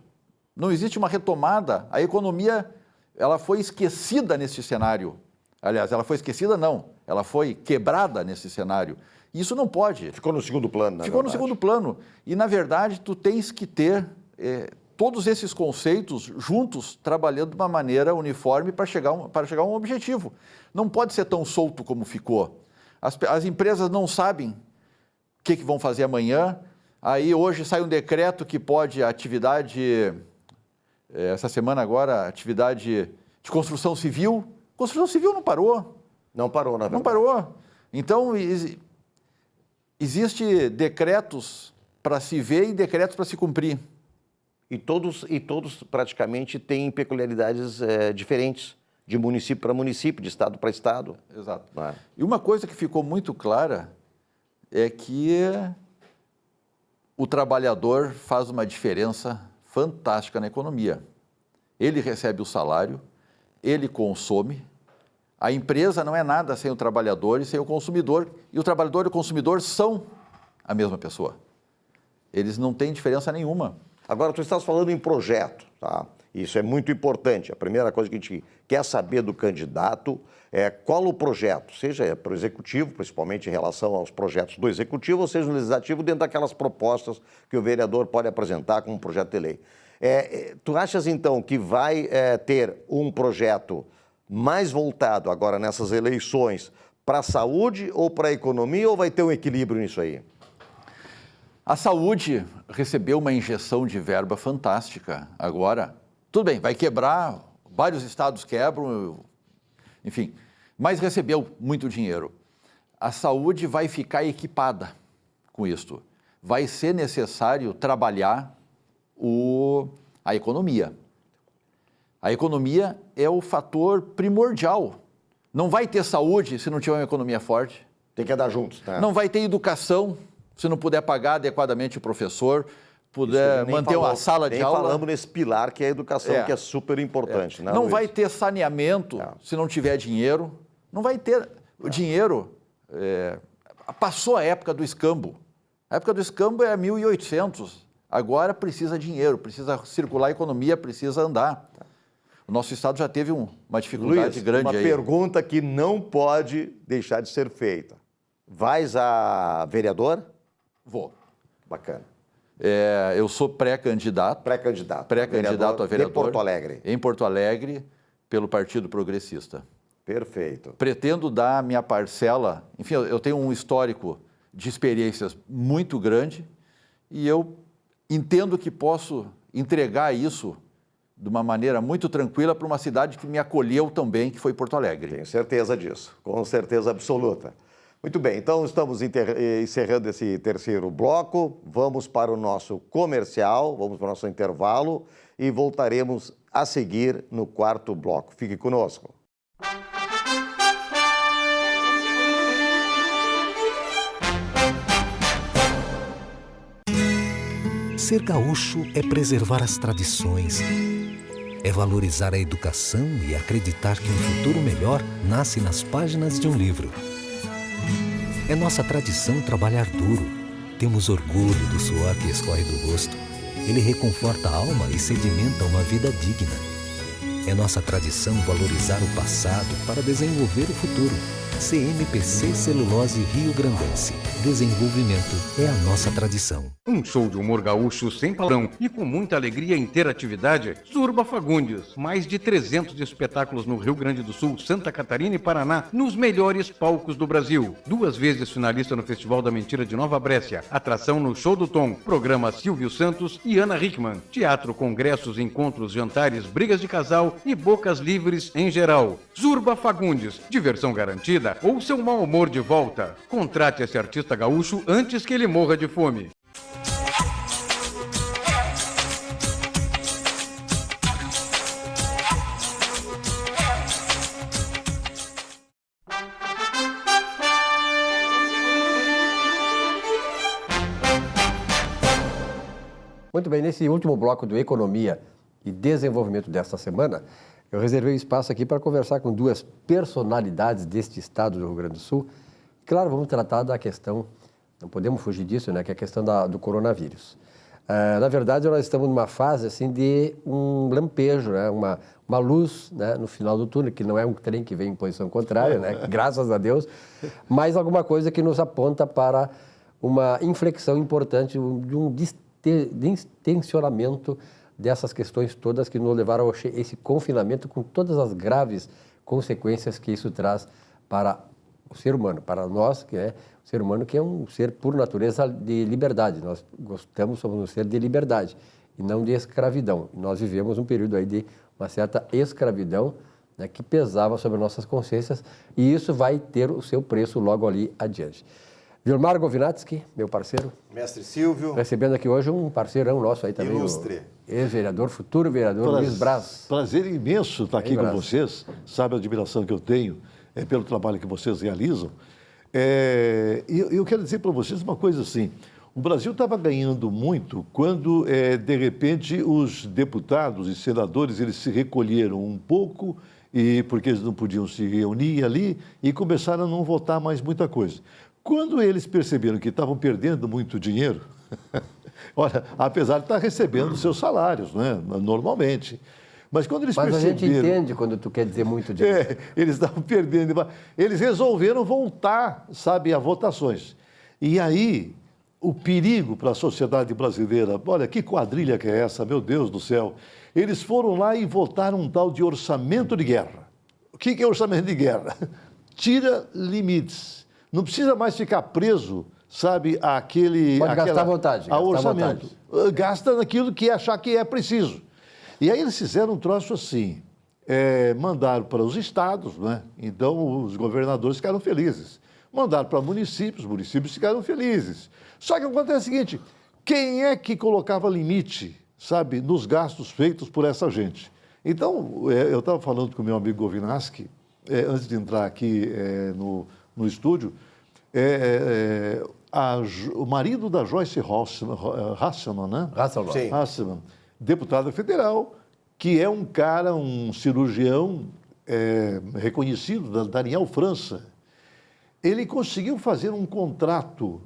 não existe uma retomada. A economia ela foi esquecida nesse cenário. Aliás, ela foi esquecida não, ela foi quebrada nesse cenário. Isso não pode. Ficou no segundo plano, Ficou no segundo plano. E, na verdade, tu tens que ter todos esses conceitos juntos, trabalhando de uma maneira uniforme para chegar a um objetivo. Não pode ser tão solto como ficou. As empresas não sabem o que vão fazer amanhã. Aí, hoje, sai um decreto que pode a atividade... essa semana agora, atividade de construção civil. Construção civil não parou. Não parou, na verdade. Não parou. Então, existe decretos para se ver e decretos para se cumprir. E todos praticamente têm peculiaridades diferentes, de município para município, de estado para estado. Exato. E uma coisa que ficou muito clara é que o trabalhador faz uma diferença fantástica na economia. Ele recebe o salário, ele consome, a empresa não é nada sem o trabalhador e sem o consumidor, e o trabalhador e o consumidor são a mesma pessoa. Eles não têm diferença nenhuma. Agora, tu estás falando em projeto, tá? Isso é muito importante. A primeira coisa que a gente quer saber do candidato é qual o projeto, seja para o executivo, principalmente em relação aos projetos do executivo, ou seja, no legislativo, dentro daquelas propostas que o vereador pode apresentar como projeto de lei. Tu achas, então, que vai ter um projeto mais voltado agora nessas eleições para a saúde ou para a economia, ou vai ter um equilíbrio nisso aí? A saúde recebeu uma injeção de verba fantástica agora. Tudo bem, vai quebrar, vários estados quebram, enfim, mas recebeu muito dinheiro. A saúde vai ficar equipada com isto. Vai ser necessário trabalhar A economia. A economia é o fator primordial. Não vai ter saúde se não tiver uma economia forte. Tem que andar juntos, né? Não vai ter educação se não puder pagar adequadamente o professor, puder Nem manter uma sala de nem aula. falamos nesse pilar que é a educação, que é super importante. Né, Não Luiz? vai ter saneamento se não tiver dinheiro. Não vai ter o dinheiro. Passou a época do escambo. A época do escambo é 1800. Agora precisa dinheiro, precisa circular a economia, precisa andar. O nosso Estado já teve uma dificuldade Luiz, grande uma aí. pergunta que não pode deixar de ser feita. Vais a vereador? Vou. Bacana. Eu sou pré-candidato. Pré-candidato. Pré-candidato a vereador. De Porto Alegre. Em Porto Alegre, pelo Partido Progressista. Perfeito. Pretendo dar a minha parcela. Enfim, eu tenho um histórico de experiências muito grande e eu entendo que posso entregar isso de uma maneira muito tranquila para uma cidade que me acolheu também, que foi Porto Alegre. Tenho certeza disso, com certeza absoluta. Muito bem, então estamos encerrando esse terceiro bloco. Vamos para o nosso comercial, vamos para o nosso intervalo e voltaremos a seguir no quarto bloco. Fique conosco. Ser gaúcho é preservar as tradições, é valorizar a educação e acreditar que um futuro melhor nasce nas páginas de um livro. É nossa tradição trabalhar duro. Temos orgulho do suor que escorre do rosto. Ele reconforta a alma e sedimenta uma vida digna. É nossa tradição valorizar o passado para desenvolver o futuro. CMPC Celulose Rio Grandense. Desenvolvimento é a nossa tradição. Um show de humor gaúcho sem palavrão e com muita alegria e interatividade. Zurba Fagundes. Mais de 300 espetáculos no Rio Grande do Sul, Santa Catarina e Paraná, nos melhores palcos do Brasil. 2 vezes finalista no Festival da Mentira de Nova Brécia. Atração no Show do Tom. Programa Silvio Santos e Ana Hickman. Teatro, congressos, encontros, jantares, brigas de casal e bocas livres em geral. Zurba Fagundes. Diversão garantida ou seu mau humor de volta. Contrate esse artista gaúcho antes que ele morra de fome. Muito bem, nesse último bloco do Economia e Desenvolvimento desta semana, eu reservei um espaço aqui para conversar com 2 personalidades deste estado do Rio Grande do Sul. Claro, vamos tratar da questão, não podemos fugir disso, né, que é a questão do coronavírus. Na verdade, nós estamos numa fase assim, de um lampejo, né, uma luz, né, no final do túnel, que não é um trem que vem em posição contrária, né, graças a Deus, mas alguma coisa que nos aponta para uma inflexão importante, de um distensionamento dessas questões todas que nos levaram a esse confinamento com todas as graves consequências que isso traz para o ser humano, para nós, que é o ser humano, que é um ser por natureza de liberdade. Nós somos um ser de liberdade e não de escravidão. E nós vivemos um período aí de uma certa escravidão, né, que pesava sobre nossas consciências, e isso vai ter o seu preço logo ali adiante. Vilmar Govinatsky, meu parceiro. Mestre Silvio. Recebendo aqui hoje um parceirão nosso aí também. Ilustre. Ex-vereador, futuro vereador, Luiz Braz. Prazer imenso estar aqui com vocês. Sabe a admiração que eu tenho pelo trabalho que vocês realizam. E eu quero dizer para vocês uma coisa assim. O Brasil estava ganhando muito quando, de repente, os deputados e senadores eles se recolheram um pouco, porque eles não podiam se reunir ali, e começaram a não votar mais muita coisa. Quando eles perceberam que estavam perdendo muito dinheiro, olha, apesar de estar recebendo seus salários, né, normalmente, mas quando eles perceberam... Mas a gente entende quando tu quer dizer muito dinheiro. Eles estavam perdendo, eles resolveram voltar, sabe, a votações. E aí, o perigo para a sociedade brasileira, olha, que quadrilha que é essa, meu Deus do céu. Eles foram lá e votaram um tal de orçamento de guerra. O que é orçamento de guerra? Tira limites. Não precisa mais ficar preso, sabe, Pode gastar à vontade. Ao orçamento. Gasta naquilo que achar que é preciso. E aí eles fizeram um troço assim, mandaram para os estados, né? Então os governadores ficaram felizes. Mandaram para municípios, os municípios ficaram felizes. Só que acontece o seguinte, quem é que colocava limite sabe, nos gastos feitos por essa gente. Então, eu estava falando com o meu amigo Govinaski, antes de entrar aqui no estúdio, o marido da Joyce Hasselman, né? Hasselman. Sim. Hasselman, deputada federal, que é um cara, um cirurgião reconhecido, Daniel França. Ele conseguiu fazer um contrato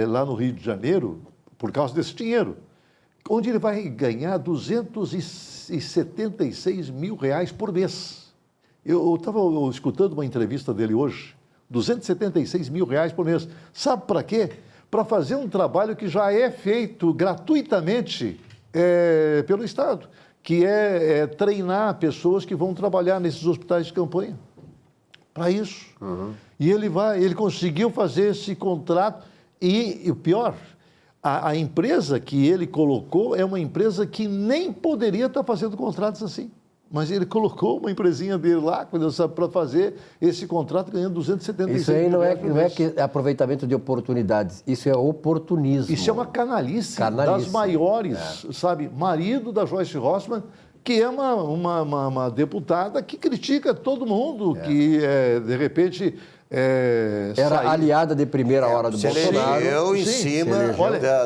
lá no Rio de Janeiro, por causa desse dinheiro, onde ele vai ganhar R$276 mil por mês. Eu estava escutando uma entrevista dele hoje, R$276 mil por mês. Sabe para quê? Para fazer um trabalho que já é feito gratuitamente pelo Estado, que é treinar pessoas que vão trabalhar nesses hospitais de campanha. Para isso. Uhum. E ele conseguiu fazer esse contrato e o pior, a empresa que ele colocou é uma empresa que nem poderia estar fazendo contratos assim. Mas ele colocou uma empresinha dele lá, para fazer esse contrato ganhando 276 Isso aí não é que é aproveitamento de oportunidades, isso é oportunismo. Isso é uma canalice. Das maiores, sabe? Marido da Joyce Hasselman, que é uma deputada que critica todo mundo, que de repente... Era aliada de primeira hora do Bolsonaro. Elegeu em cima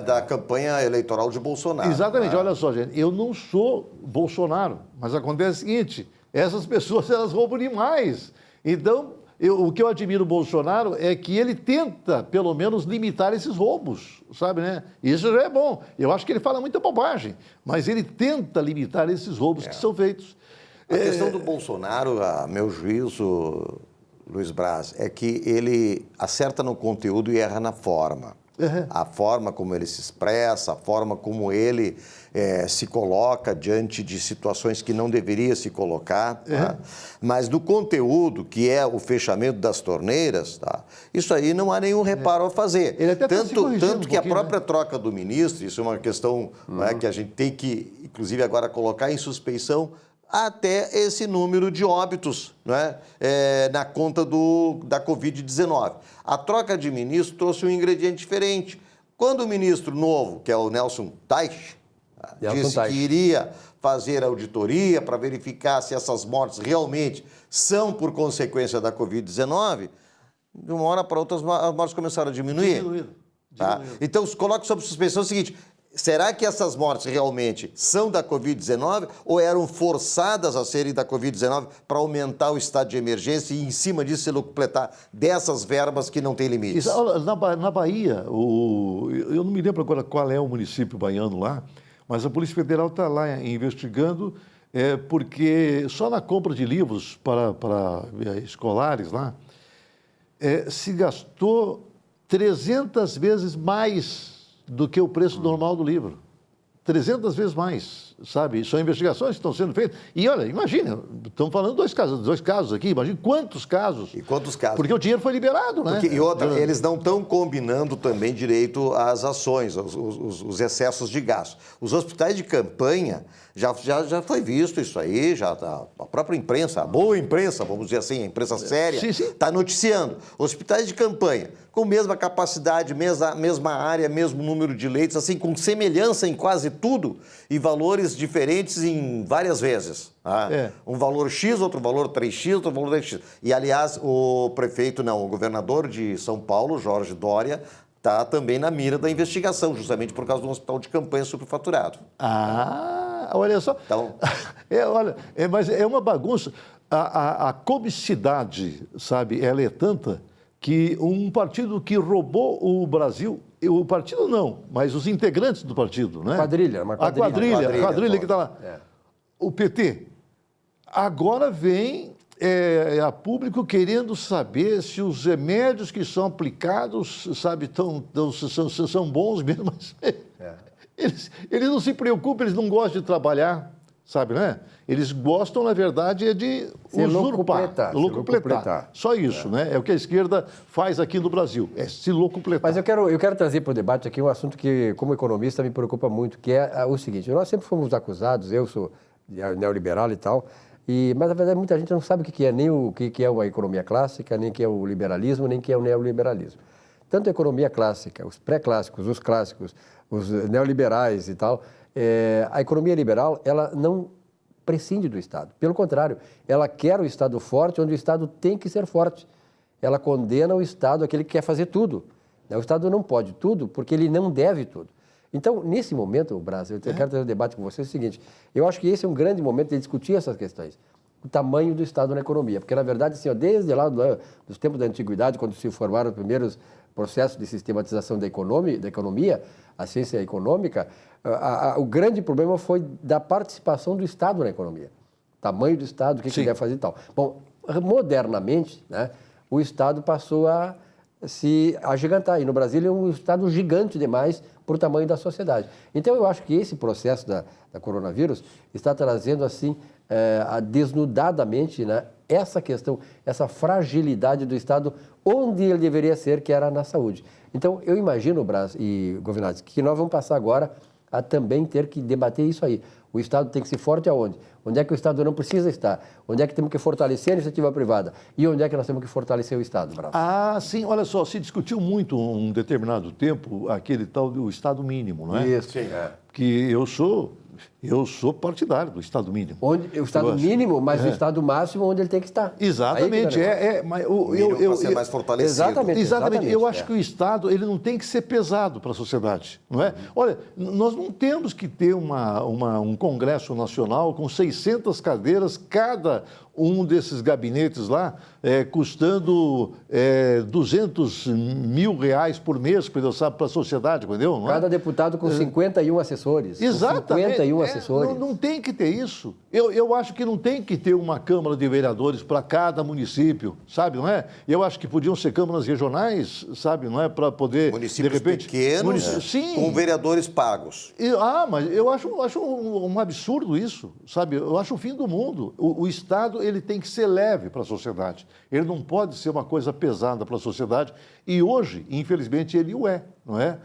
da campanha eleitoral de Bolsonaro. Exatamente. Olha só, gente, eu não sou Bolsonaro, mas acontece o seguinte, essas pessoas, elas roubam demais. Então, o que eu admiro do Bolsonaro é que ele tenta, pelo menos, limitar esses roubos, sabe, né? Isso já é bom. Eu acho que ele fala muita bobagem, mas ele tenta limitar esses roubos que são feitos. A questão do Bolsonaro, a meu juízo... Luiz Braz, é que ele acerta no conteúdo e erra na forma. Uhum. A forma como ele se expressa, a forma como ele se coloca diante de situações que não deveria se colocar. Uhum. Tá? Mas no conteúdo, que é o fechamento das torneiras, tá? Isso aí não há nenhum reparo a fazer. Ele até tanto que a própria troca do ministro, isso é uma questão que a gente tem que, inclusive, agora colocar em suspeição, até esse número de óbitos, né, na conta da Covid-19. A troca de ministro trouxe um ingrediente diferente. Quando o ministro novo, que é o Nelson Teich, disse que iria fazer auditoria para verificar se essas mortes realmente são por consequência da Covid-19, de uma hora para outra as mortes começaram a diminuir. Tá? Então, coloque sob suspeição o seguinte... Será que essas mortes realmente são da Covid-19 ou eram forçadas a serem da Covid-19 para aumentar o estado de emergência e, em cima disso, se completar dessas verbas que não têm limites? Na Bahia, eu não me lembro agora qual é o município baiano lá, mas a Polícia Federal está lá investigando, porque só na compra de livros para escolares lá, se gastou 300 vezes mais do que o preço normal do livro. 300 vezes mais, sabe? São investigações que estão sendo feitas. E olha, imagina, estamos falando dois casos aqui, imagina quantos casos. E quantos casos? Porque o dinheiro foi liberado, né? E outra, eles não estão combinando também direito às ações, os excessos de gasto. Os hospitais de campanha, já foi visto isso aí, a própria imprensa, a boa imprensa, vamos dizer assim, a imprensa séria, está noticiando. Hospitais de campanha, com mesma capacidade, mesma área, mesmo número de leitos, assim, com semelhança em quase tudo e valores diferentes em várias vezes. Tá? Um valor X, outro valor 3X, outro valor 10X. E, aliás, o governador de São Paulo, Jorge Dória, está também na mira da investigação, justamente por causa do hospital de campanha superfaturado. Olha só. Então... mas é uma bagunça. A comicidade, sabe, ela é tanta que um partido que roubou o Brasil, o partido não, mas os integrantes do partido, né? A quadrilha que está lá. O PT. Agora vem a público querendo saber se os remédios que são aplicados, sabe, são bons mesmo, mas eles não se preocupam, eles não gostam de trabalhar, sabe, né? Eles gostam, na verdade, de locupletar. Só isso, né? É o que a esquerda faz aqui no Brasil, se locupletar. Mas eu quero trazer para o debate aqui um assunto que, como economista, me preocupa muito, que é o seguinte: nós sempre fomos acusados, eu sou neoliberal e tal, mas, na verdade, muita gente não sabe o que é, nem o que é uma economia clássica, nem o que é o liberalismo, nem o que é o neoliberalismo. Tanto a economia clássica, os pré-clássicos, os clássicos, os neoliberais e tal, A economia liberal, ela não prescinde do Estado. Pelo contrário, ela quer o Estado forte, onde o Estado tem que ser forte. Ela condena o Estado, aquele que quer fazer tudo. O Estado não pode tudo, porque ele não deve tudo. Então, nesse momento, Brasil, eu quero ter um debate com vocês, é o seguinte, eu acho que esse é um grande momento de discutir essas questões. O tamanho do Estado na economia. Porque, na verdade, assim, desde lá dos tempos da antiguidade, quando se formaram os primeiros processos de sistematização da economia, a ciência econômica, o grande problema foi da participação do Estado na economia. O tamanho do Estado, o que deve fazer e tal. Bom, modernamente, né, o Estado passou a se agigantar. E no Brasil é um Estado gigante demais por tamanho da sociedade. Então, eu acho que esse processo da coronavírus está trazendo, assim, desnudadamente, né, essa questão, essa fragilidade do Estado onde ele deveria ser, que era na saúde. Então, eu imagino, Brás e Governador, que nós vamos passar agora a também ter que debater isso aí. O Estado tem que ser forte aonde? Onde é que o Estado não precisa estar? Onde é que temos que fortalecer a iniciativa privada? E onde é que nós temos que fortalecer o Estado, Brás? Ah, sim, olha só, se discutiu muito um determinado tempo aquele tal do Estado mínimo, não é? Isso. Sim. Que eu sou partidário do Estado mínimo. Onde, o Estado mínimo, mas o Estado máximo onde ele tem que estar. Exatamente, Mas eu ser mais fortalecido. Exatamente. Eu acho que o Estado ele não tem que ser pesado para a sociedade, não é? Olha, nós não temos que ter um Congresso Nacional com 600 cadeiras, cada um desses gabinetes lá custando 200 mil reais por mês, para a sociedade, entendeu? Não é? Cada deputado com 51 assessores. Exatamente. 51 assessores. Não tem que ter isso. Eu acho que não tem que ter uma Câmara de Vereadores para cada município, sabe, não é? Eu acho que podiam ser câmaras regionais, sabe, não é? Para poder, municípios de repente... pequenos, Sim. com vereadores pagos. Mas eu acho um absurdo isso, sabe? Eu acho o fim do mundo. O Estado, ele tem que ser leve para a sociedade. Ele não pode ser uma coisa pesada para a sociedade. E hoje, infelizmente, ele o é, não é?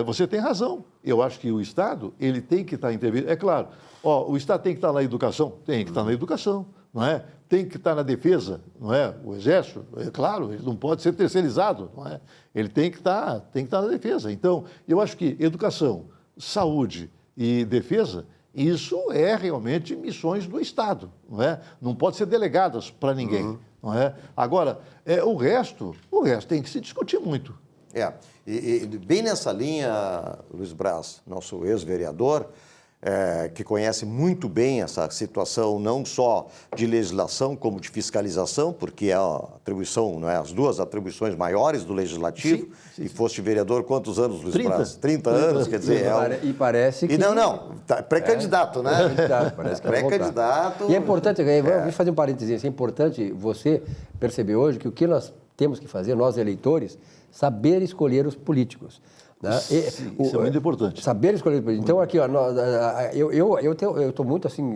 Você tem razão. Eu acho que o Estado, ele tem que estar intervindo. É claro, o Estado tem que estar na educação? Tem que estar na educação, não é? Tem que estar na defesa, não é? O Exército, é claro, ele não pode ser terceirizado, não é? Ele tem que estar na defesa. Então, eu acho que educação, saúde e defesa, isso é realmente missões do Estado, não é? Não pode ser delegadas para ninguém, não é? Agora, o resto tem que se discutir muito. E bem nessa linha, Luiz Braz, nosso ex-vereador, que conhece muito bem essa situação, não só de legislação, como de fiscalização, porque é a atribuição, não é? As duas atribuições maiores do Legislativo. Sim. E foste vereador quantos anos, Luiz Braz? 30 anos, quer dizer... E parece que... E não, pré-candidato, né? Parece que pré-candidato... E é importante, vou fazer um parênteses, é importante você perceber hoje que o que nós temos que fazer, nós eleitores, saber escolher os políticos. Né? Isso é muito importante. Saber escolher os políticos. Então, aqui, eu estou muito assim,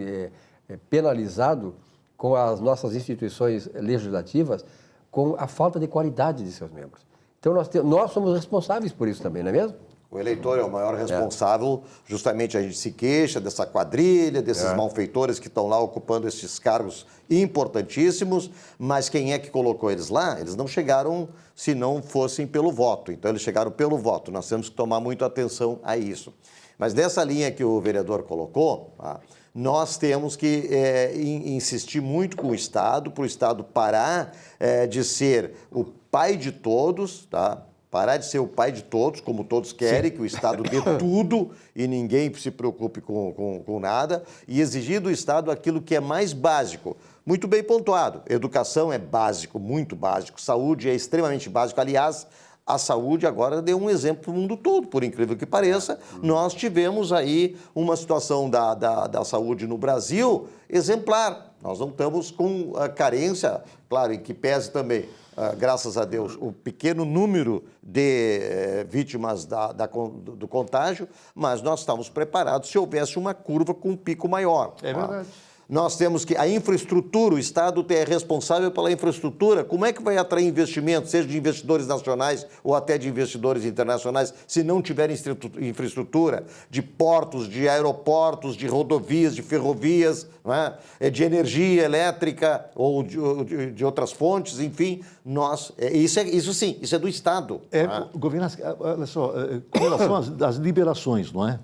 penalizado com as nossas instituições legislativas com a falta de qualidade de seus membros. Então, nós somos responsáveis por isso também, não é mesmo? O eleitor é o maior responsável, justamente a gente se queixa dessa quadrilha, desses malfeitores que estão lá ocupando esses cargos importantíssimos, mas quem é que colocou eles lá? Eles não chegaram se não fossem pelo voto, então eles chegaram pelo voto, nós temos que tomar muito atenção a isso. Mas dessa linha que o vereador colocou, nós temos que insistir muito com o Estado, para o Estado parar de ser o pai de todos, tá? Parar de ser o pai de todos, como todos querem, que o Estado dê tudo e ninguém se preocupe com nada, e exigir do Estado aquilo que é mais básico. Muito bem pontuado. Educação é básico, muito básico. Saúde é extremamente básico. Aliás, a saúde agora deu um exemplo para o mundo todo, por incrível que pareça. Nós tivemos aí uma situação da saúde no Brasil exemplar. Nós não estamos com a carência, claro, em que pese também, graças a Deus, o pequeno número de vítimas do contágio, mas nós estamos preparados se houvesse uma curva com um pico maior. É verdade. Nós temos que... A infraestrutura, o Estado é responsável pela infraestrutura. Como é que vai atrair investimentos, seja de investidores nacionais ou até de investidores internacionais, se não tiver infraestrutura de portos, de aeroportos, de rodovias, de ferrovias, não é? De energia elétrica ou de outras fontes, enfim, isso sim, isso é do Estado. Governador, olha só, com relação às liberações, não é?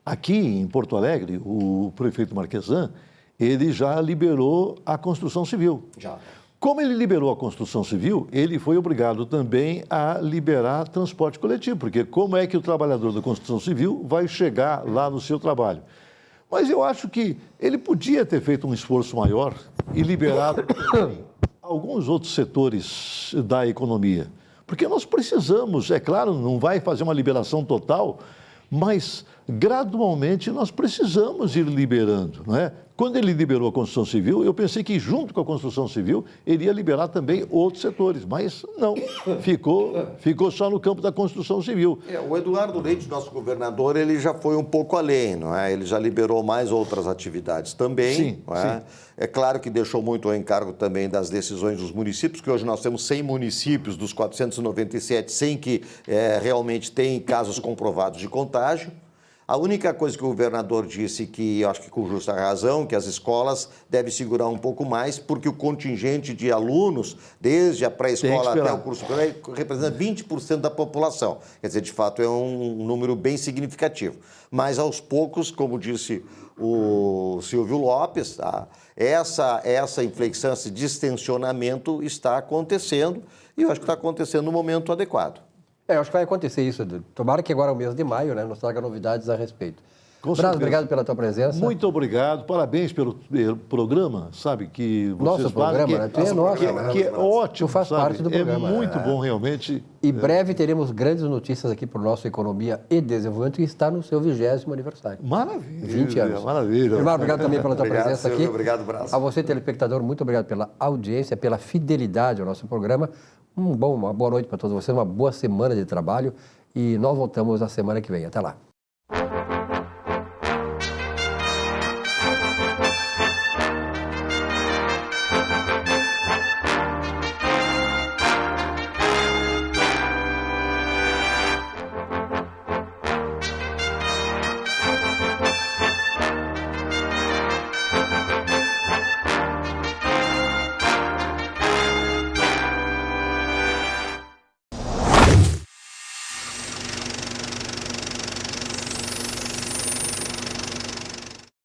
Aqui em Porto Alegre, o prefeito Marquesan, ele já liberou a construção civil. Já. Como ele liberou a construção civil, ele foi obrigado também a liberar transporte coletivo, porque como é que o trabalhador da construção civil vai chegar lá no seu trabalho? Mas eu acho que ele podia ter feito um esforço maior e liberado alguns outros setores da economia. Porque nós precisamos, é claro, não vai fazer uma liberação total, mas gradualmente nós precisamos ir liberando, não é? Quando ele liberou a construção civil, eu pensei que junto com a construção civil ele ia liberar também outros setores, mas não, ficou só no campo da construção civil. O Eduardo Leite, nosso governador, ele já foi um pouco além, não é? Ele já liberou mais outras atividades também. Sim, não é? sim. É claro que deixou muito ao encargo também das decisões dos municípios, que hoje nós temos 100 municípios dos 497 sem que realmente tem casos comprovados de contágio. A única coisa que o governador disse, que eu acho que com justa razão, que as escolas devem segurar um pouco mais, porque o contingente de alunos, desde a pré-escola até o curso superior, representa 20% da população. Quer dizer, de fato, é um número bem significativo. Mas, aos poucos, como disse o Silvio Lopes, tá? essa inflexão, esse distensionamento está acontecendo, e eu acho que está acontecendo no momento adequado. Eu acho que vai acontecer isso, Edu. Tomara que agora, no mês de maio, né, nos traga novidades a respeito. Com Braz, certeza. obrigado pela tua presença. Muito obrigado, parabéns pelo programa, sabe, que vocês Nosso programa, fazem, né? Tu é nosso, né? que é ótimo, Tu faz sabe? parte do programa. É muito bom, realmente. Em breve teremos grandes notícias aqui para o nosso Economia e Desenvolvimento, que está no seu 20º aniversário. Maravilha. 20 anos. Maravilha. Irmão, obrigado também pela tua Obrigado, presença Silvio, aqui. obrigado, Braz. A você, telespectador, muito obrigado pela audiência, pela fidelidade ao nosso programa. Uma boa noite para todos vocês, uma boa semana de trabalho e nós voltamos na semana que vem. Até lá.